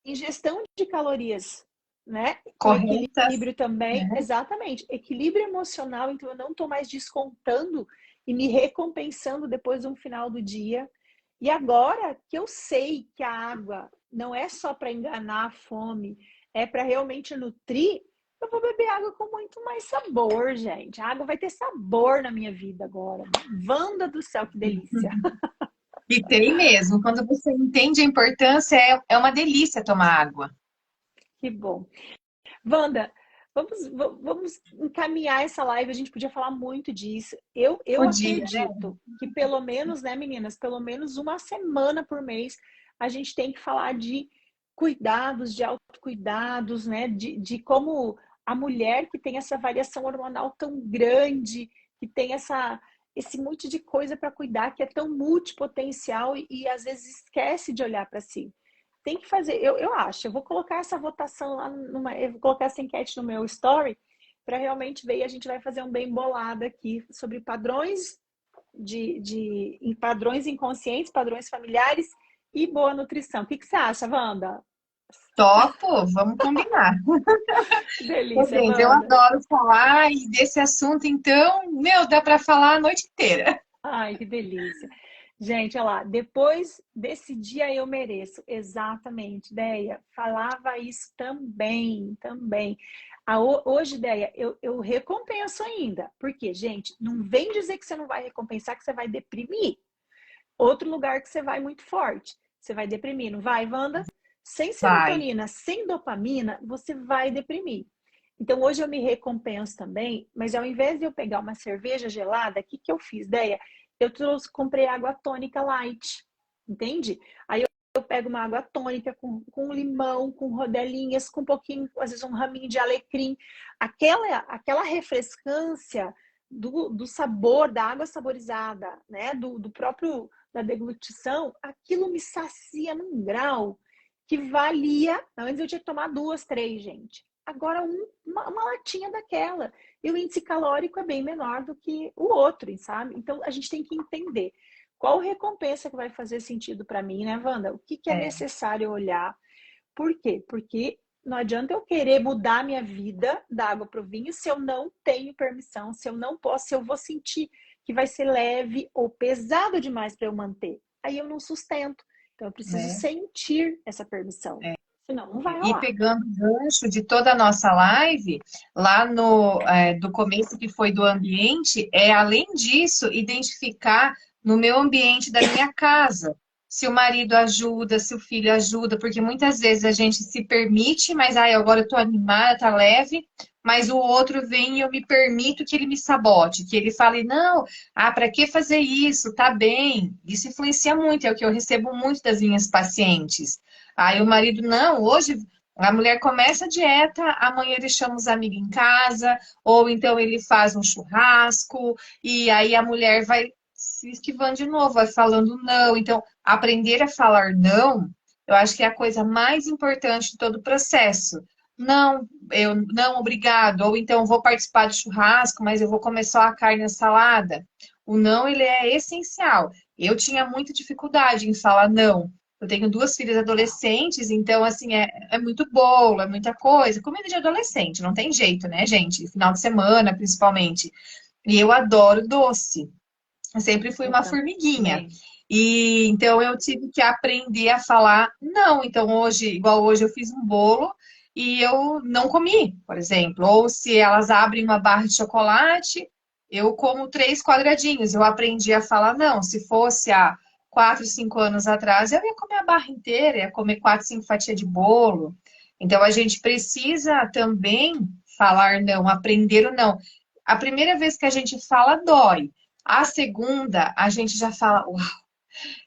ingestão de calorias, né? Com Corretas, equilíbrio também, né? exatamente. Equilíbrio emocional, então eu não estou mais descontando e me recompensando depois do final do dia. E agora que eu sei que a água não é só para enganar a fome, é para realmente nutrir, eu vou beber água com muito mais sabor, gente. A água vai ter sabor na minha vida agora. Wanda do céu, que delícia. E tem mesmo. Quando você entende a importância, é uma delícia tomar água. Que bom. Wanda, vamos encaminhar essa live, a gente podia falar muito disso. Eu Podia, né? acredito que pelo menos, né, meninas, pelo menos uma semana por mês a gente tem que falar de cuidados, de autocuidados, né, de como a mulher que tem essa variação hormonal tão grande, que tem esse monte de coisa para cuidar, que é tão multipotencial e às vezes esquece de olhar para si. Tem que fazer, eu acho, eu vou colocar essa votação lá eu vou colocar essa enquete no meu story para realmente ver e a gente vai fazer um bem bolado aqui sobre padrões em padrões inconscientes, padrões familiares e boa nutrição. O que você acha, Wanda? Topo, vamos combinar. Delícia, Beleza, eu Wanda. adoro falar e desse assunto, então, meu, dá para falar a noite inteira. Ai, que delícia. Gente, olha lá, depois desse dia eu mereço. Exatamente, Deia. Falava isso também, também. Hoje, Deia, eu recompenso ainda. Porque, gente, não vem dizer que você não vai recompensar, que você vai deprimir. Outro lugar que você vai muito forte. Você vai deprimir, não vai, Wanda? Sem Vai. serotonina, sem dopamina, você vai deprimir. Então, hoje eu me recompenso também, mas ao invés de eu pegar uma cerveja gelada, o que eu fiz, Deia? Comprei água tônica light, entende? Aí eu pego uma água tônica com limão, com rodelinhas, com um pouquinho, às vezes um raminho de alecrim. Aquela refrescância do sabor, da água saborizada, né? Do próprio, da deglutição, aquilo me sacia num grau que valia. Antes eu tinha que tomar 2, 3, gente. Agora uma latinha daquela. E o índice calórico é bem menor do que o outro, sabe? Então a gente tem que entender qual recompensa que vai fazer sentido para mim, né, Wanda? O que é É, necessário olhar? Por quê? Porque não adianta eu querer mudar minha vida da água para o vinho se eu não tenho permissão, se eu não posso, se eu vou sentir que vai ser leve ou pesado demais para eu manter. Aí eu não sustento. Então eu preciso né? sentir essa permissão. Senão não vai E rolar. pegando o gancho de toda a nossa live, lá do começo que foi do ambiente, além disso, identificar no meu ambiente da minha casa, se o marido ajuda, se o filho ajuda, porque muitas vezes a gente se permite, mas agora eu tô animada, tá leve, mas o outro vem e eu me permito que ele me sabote, que ele fale, não, para que fazer isso? Tá bem. Isso influencia muito, é o que eu recebo muito das minhas pacientes. Aí o marido, não, hoje a mulher começa a dieta, amanhã ele chama os amigos em casa, ou então ele faz um churrasco, e aí a mulher vai se esquivando de novo, vai falando não. Então, aprender a falar não, eu acho que é a coisa mais importante de todo o processo. Não, eu não, obrigado. Ou então vou participar do churrasco, mas eu vou comer só a carne e a salada. O não, ele é essencial. Eu tinha muita dificuldade em falar não. Eu tenho 2 filhas adolescentes, então, assim, é muito bolo, é muita coisa. Comida de adolescente, não tem jeito, né, gente? Final de semana, principalmente. E eu adoro doce. Eu sempre fui Eu uma formiguinha. também. E então eu tive que aprender a falar não. Então hoje, igual hoje, eu fiz um bolo e eu não comi, por exemplo. Ou se elas abrem uma barra de chocolate, eu como 3 quadradinhos. Eu aprendi a falar não. Se fosse há 4, 5 anos atrás, eu ia comer a barra inteira, ia comer 4, 5 fatias de bolo. Então, a gente precisa também falar não, aprender o não. A primeira vez que a gente fala, dói. A segunda, a gente já fala, uau,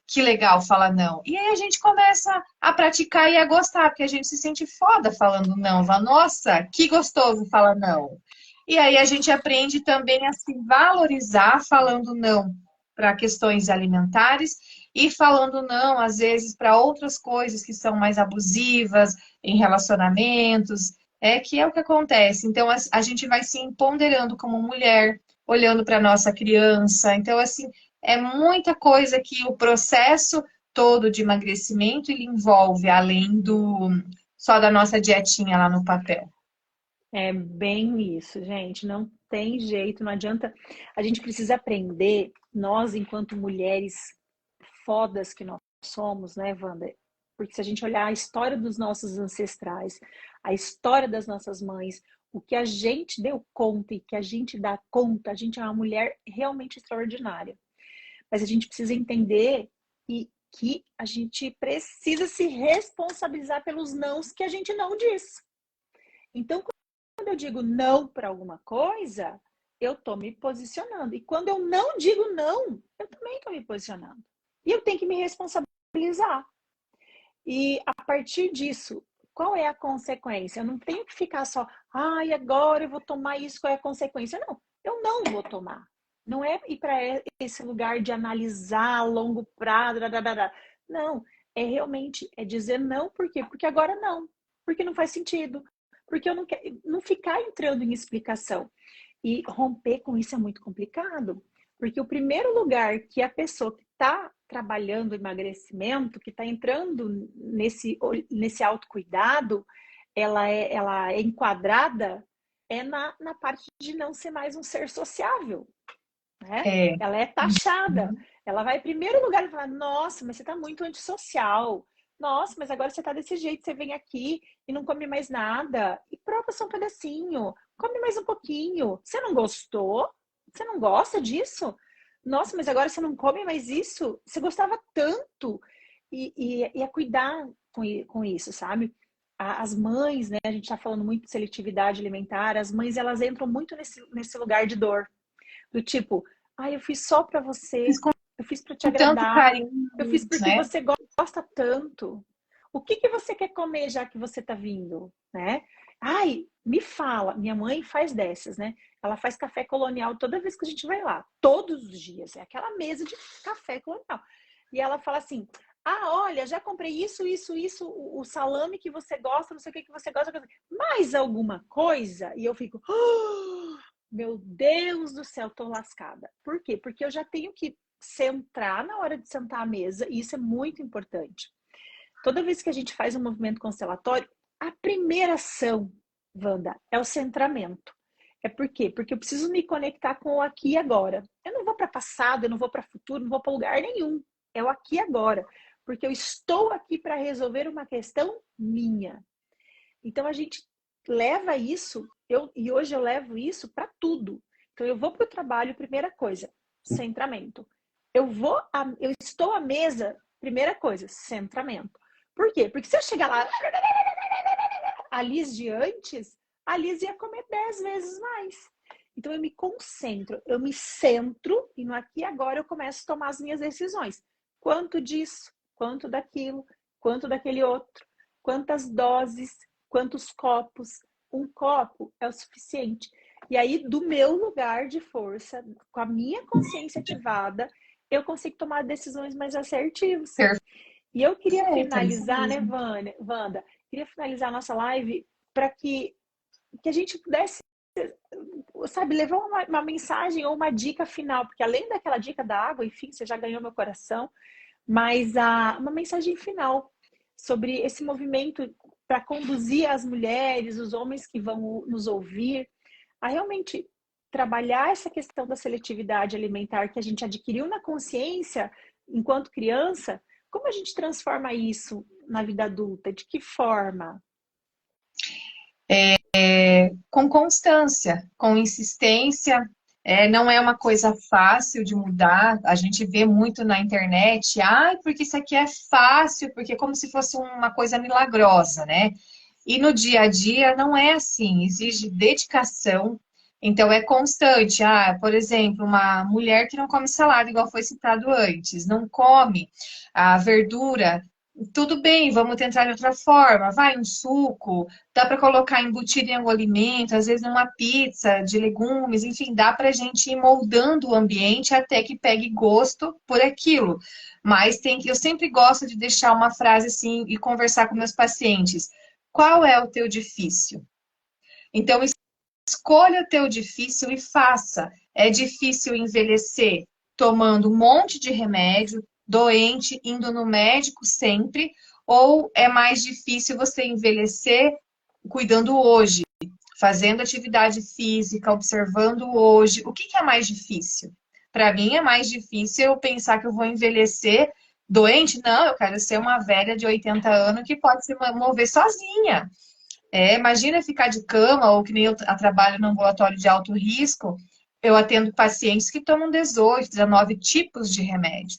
que legal falar não. E aí a gente começa a praticar e a gostar, porque a gente se sente foda falando não. Fala, nossa, que gostoso falar não. E aí a gente aprende também a se valorizar falando não para questões alimentares e falando não, às vezes, para outras coisas que são mais abusivas em relacionamentos, que é o que acontece. Então, a gente vai se empoderando como mulher, olhando para nossa criança. Então, assim, é muita coisa que o processo todo de emagrecimento ele envolve, além do só da nossa dietinha lá no papel. É bem isso, gente. Não tem jeito, não adianta. A gente precisa aprender, nós, enquanto mulheres fodas que nós somos, né, Wanda? Porque se a gente olhar a história dos nossos ancestrais, a história das nossas mães, o que a gente deu conta e que a gente dá conta, a gente é uma mulher realmente extraordinária. Mas a gente precisa entender que a gente precisa se responsabilizar pelos nãos que a gente não diz. Então, quando eu digo não para alguma coisa, eu estou me posicionando. E quando eu não digo não, eu também estou me posicionando. E eu tenho que me responsabilizar. E a partir disso, qual é a consequência? Eu não tenho que ficar só, ai, agora eu vou tomar isso, qual é a consequência? Não, eu não vou tomar. Não é ir para esse lugar de analisar a longo prazo, não, é realmente dizer não, por quê? Porque agora não, porque não faz sentido, porque eu não quero, não ficar entrando em explicação. E romper com isso é muito complicado, porque o primeiro lugar que a pessoa que está trabalhando emagrecimento, que está entrando nesse autocuidado, ela é enquadrada na parte de não ser mais um ser sociável, né? Ela é taxada. Ela vai em primeiro lugar e fala, nossa, mas você está muito antissocial. Nossa, mas agora você está desse jeito, você vem aqui e não come mais nada. E prova só um pedacinho. Come mais um pouquinho. Você não gostou? Você não gosta disso? Nossa, mas agora você não come mais isso? Você gostava tanto. E é cuidar com isso, sabe? As mães, né? A gente está falando muito de seletividade alimentar. As mães, elas entram muito nesse lugar de dor. Do tipo, eu fiz só para você. Eu fiz para te Com tanto agradar. carinho, Eu fiz porque né? você gosta tanto. O que você quer comer já que você tá vindo, né? Ai, me fala. Minha mãe faz dessas, né? Ela faz café colonial toda vez que a gente vai lá. Todos os dias. É aquela mesa de café colonial. E ela fala assim, olha, já comprei isso, o salame que você gosta, não sei o que você gosta. Mais alguma coisa? E eu fico... meu Deus do céu, tô lascada. Por quê? Porque eu já tenho que centrar na hora de sentar à mesa, e isso é muito importante. Toda vez que a gente faz um movimento constelatório, a primeira ação, Wanda, é o centramento. É por quê? Porque eu preciso me conectar com o aqui e agora. Eu não vou para passado, eu não vou para futuro, não vou para lugar nenhum. É o aqui e agora. Porque eu estou aqui para resolver uma questão minha. Então a gente leva isso, e hoje eu levo isso para tudo. Então eu vou para o trabalho, primeira coisa, centramento. Eu estou à mesa, primeira coisa, centramento. Por quê? Porque se eu chegar lá, a Liz de antes, a Liz ia comer 10 vezes mais. Então eu me concentro, eu me centro, e no aqui e agora eu começo a tomar as minhas decisões. Quanto disso, quanto daquilo, quanto daquele outro, quantas doses, quantos copos. Um copo é o suficiente. E aí, do meu lugar de força, com a minha consciência ativada, eu consigo tomar decisões mais assertivas. E eu queria finalizar, né, Wanda? Queria finalizar a nossa live para que a gente pudesse, sabe, levar uma mensagem ou uma dica final, porque além daquela dica da água, enfim, você já ganhou meu coração, mas uma mensagem final sobre esse movimento para conduzir as mulheres, os homens que vão nos ouvir, a realmente trabalhar essa questão da seletividade alimentar que a gente adquiriu na consciência enquanto criança. Como a gente transforma isso na vida adulta? De que forma? Com constância, com insistência. Não é uma coisa fácil de mudar. A gente vê muito na internet, porque isso aqui é fácil, porque como se fosse uma coisa milagrosa, né? E no dia a dia não é assim, exige dedicação, então é constante. Ah, por exemplo, uma mulher que não come salada, igual foi citado antes, não come a verdura, tudo bem, vamos tentar de outra forma. Vai um suco, dá para colocar embutido em algum alimento, às vezes numa pizza de legumes, enfim, dá para a gente ir moldando o ambiente até que pegue gosto por aquilo. Mas eu sempre gosto de deixar uma frase assim e conversar com meus pacientes. Qual é o teu difícil? Então, escolha o teu difícil e faça. É difícil envelhecer tomando um monte de remédio, doente, indo no médico sempre, ou é mais difícil você envelhecer cuidando hoje, fazendo atividade física, observando hoje? O que é mais difícil? Para mim é mais difícil eu pensar que eu vou envelhecer doente. Não, eu quero ser uma velha de 80 anos que pode se mover sozinha. Imagina ficar de cama, ou que nem eu trabalho no ambulatório de alto risco, eu atendo pacientes que tomam 18, 19 tipos de remédio.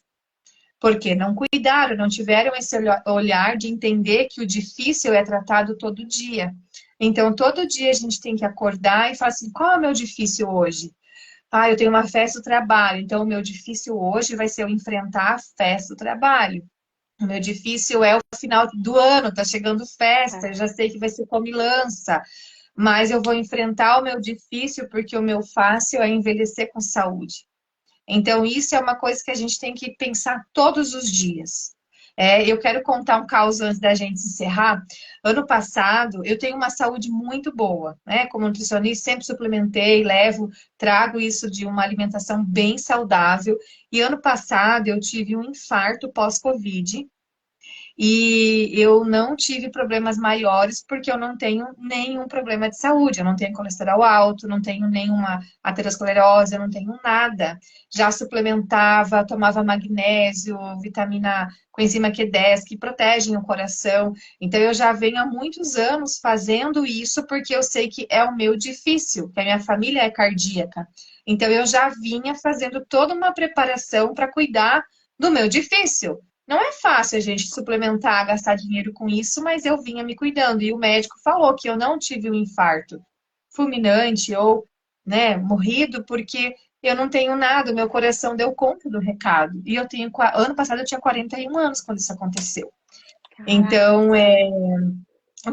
Porque não cuidaram, não tiveram esse olhar de entender que o difícil é tratado todo dia. Então, todo dia a gente tem que acordar e falar assim, qual é o meu difícil hoje? Ah, eu tenho uma festa do trabalho, então o meu difícil hoje vai ser eu enfrentar a festa do trabalho. O meu difícil é o final do ano, tá chegando festa, eu já sei que vai ser comilança, mas eu vou enfrentar o meu difícil porque o meu fácil é envelhecer com saúde. Então, isso é uma coisa que a gente tem que pensar todos os dias. Eu quero contar um caso antes da gente encerrar. Ano passado, eu tenho uma saúde muito boa, né? Como nutricionista, sempre suplementei, trago isso de uma alimentação bem saudável. E ano passado, eu tive um infarto pós-Covid. E eu não tive problemas maiores porque eu não tenho nenhum problema de saúde. Eu não tenho colesterol alto, não tenho nenhuma aterosclerose, eu não tenho nada. Já suplementava, tomava magnésio, vitamina coenzima Q10, que protegem o coração. Então eu já venho há muitos anos fazendo isso porque eu sei que é o meu difícil, que a minha família é cardíaca. Então eu já vinha fazendo toda uma preparação para cuidar do meu difícil. Não é fácil a gente suplementar, gastar dinheiro com isso, mas eu vinha me cuidando. E o médico falou que eu não tive um infarto fulminante ou, né, morrido, porque eu não tenho nada, o meu coração deu conta do recado. E ano passado eu tinha 41 anos quando isso aconteceu. Caraca. Então,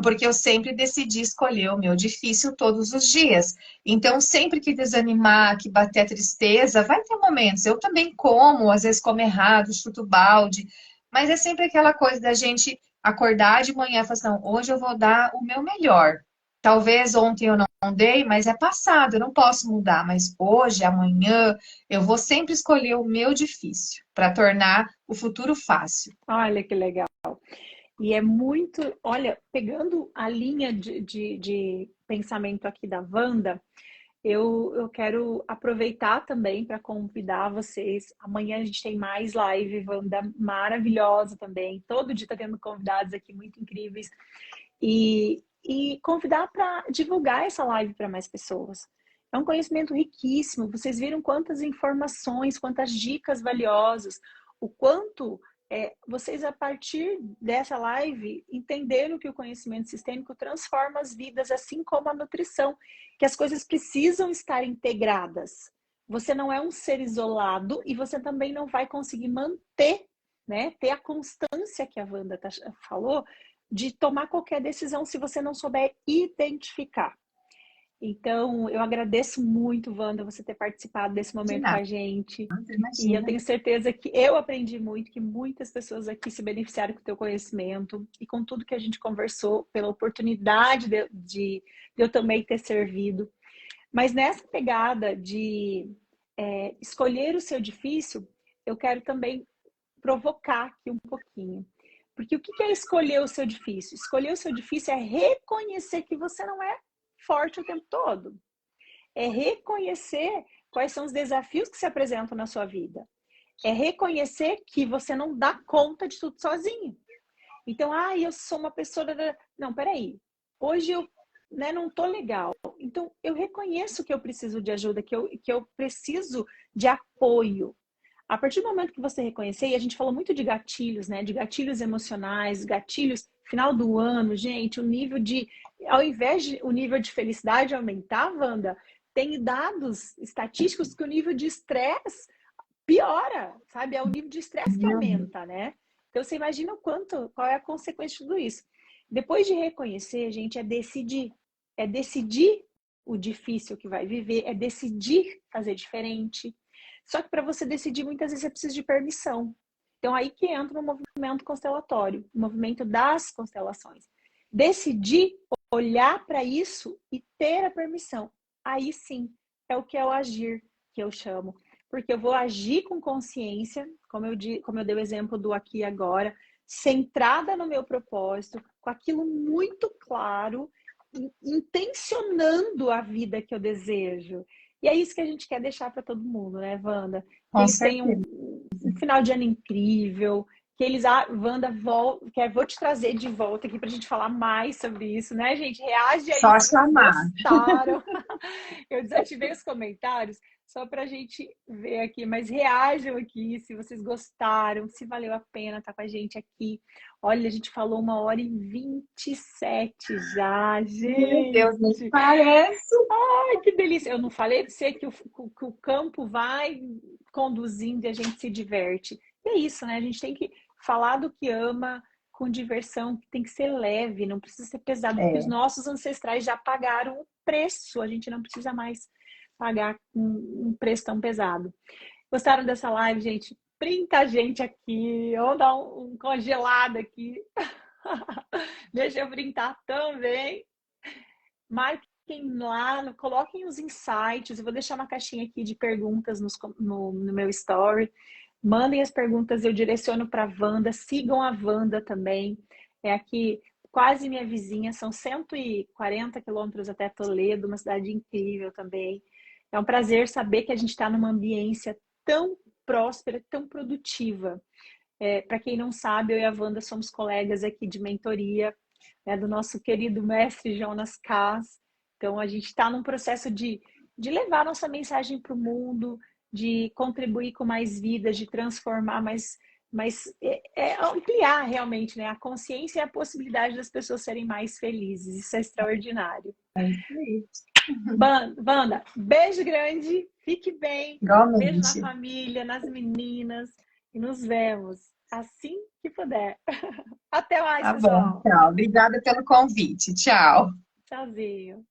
porque eu sempre decidi escolher o meu difícil todos os dias. Então, sempre que desanimar, que bater a tristeza, vai ter momentos. Eu também como, às vezes como errado, chuto balde, mas é sempre aquela coisa da gente acordar de manhã e falar assim, não, hoje eu vou dar o meu melhor. Talvez ontem eu não dei, mas é passado, eu não posso mudar. Mas hoje, amanhã, eu vou sempre escolher o meu difícil para tornar o futuro fácil. Olha que legal. E é muito, olha, pegando a linha de pensamento aqui da Wanda, eu quero aproveitar também para convidar vocês. Amanhã a gente tem mais live, Wanda, maravilhosa também. Todo dia está tendo convidados aqui muito incríveis. E convidar para divulgar essa live para mais pessoas. É um conhecimento riquíssimo. Vocês viram quantas informações, quantas dicas valiosas, o quanto vocês, a partir dessa live, entenderam que o conhecimento sistêmico transforma as vidas, assim como a nutrição, que as coisas precisam estar integradas. Você não é um ser isolado e você também não vai conseguir manter, né, ter a constância que a Wanda falou, de tomar qualquer decisão se você não souber identificar. Então, eu agradeço muito, Wanda, você ter participado desse momento com a gente. E eu tenho certeza que eu aprendi muito, que muitas pessoas aqui se beneficiaram com o teu conhecimento e com tudo que a gente conversou, pela oportunidade de eu também ter servido. Mas nessa pegada de escolher o seu difícil, eu quero também provocar aqui um pouquinho. Porque o que é escolher o seu difícil? Escolher o seu difícil é reconhecer que você não é forte o tempo todo. É reconhecer quais são os desafios que se apresentam na sua vida. É reconhecer que você não dá conta de tudo sozinho. Então, eu sou uma pessoa... Não, peraí. Hoje eu não tô legal. Então, eu reconheço que eu preciso de ajuda, que eu preciso de apoio. A partir do momento que você reconhecer, e a gente falou muito de gatilhos, né? De gatilhos emocionais, gatilhos Final do ano, gente, ao invés de o nível de felicidade aumentar, Wanda, tem dados estatísticos que o nível de estresse piora, sabe? É o nível de estresse que Meu Deus. aumenta, né? Então você imagina qual é a consequência de tudo isso. Depois de reconhecer, gente, é decidir o difícil que vai viver, é decidir fazer diferente. Só que para você decidir, muitas vezes você precisa de permissão. Então aí que entra o movimento constelatório, o movimento das constelações. Decidir olhar para isso e ter a permissão. Aí sim, é o que é o agir, que eu chamo. Porque eu vou agir com consciência, como eu dei o exemplo do aqui e agora, centrada no meu propósito, com aquilo muito claro, intencionando a vida que eu desejo. E é isso que a gente quer deixar para todo mundo, né, Wanda? Que Com eles tenham certeza. um final de ano incrível, que eles, Wanda, vou te trazer de volta aqui para a gente falar mais sobre isso, né, gente? Reage aí Só se vocês chamar. gostaram. Eu desativei os comentários só para a gente ver aqui, mas reajam aqui se vocês gostaram, se valeu a pena estar com a gente aqui. Olha, a gente falou 1h27 já, Meu Deus, nem gente. parece. Ai, que delícia. Eu não falei para você que o campo vai conduzindo e a gente se diverte. E é isso, né? A gente tem que falar do que ama com diversão, que tem que ser leve, não precisa ser pesado, porque os É. nossos ancestrais já pagaram o preço, a gente não precisa mais pagar um preço tão pesado. Gostaram dessa live, gente? Printa a gente aqui, vamos dar um congelado aqui. Deixa eu printar também. Marquem lá, coloquem os insights. Eu vou deixar uma caixinha aqui de perguntas no meu story. Mandem as perguntas, eu direciono para a Wanda. Sigam a Wanda também. É aqui quase minha vizinha, são 140 quilômetros até Toledo, uma cidade incrível também. É um prazer saber que a gente está numa ambiência tão próspera, tão produtiva. Para quem não sabe, eu e a Wanda somos colegas aqui de mentoria, né, do nosso querido mestre Jonas Kass. Então, a gente está num processo de levar nossa mensagem para o mundo, de contribuir com mais vidas, de transformar ampliar realmente, né, a consciência e a possibilidade das pessoas serem mais felizes. Isso é extraordinário. É isso aí. Wanda, beijo grande, fique bem, beijo na Igualmente. família, nas meninas e nos vemos assim que puder. Até mais, Tá bom, pessoal. tchau. Obrigada pelo convite. Tchau. Tchauzinho.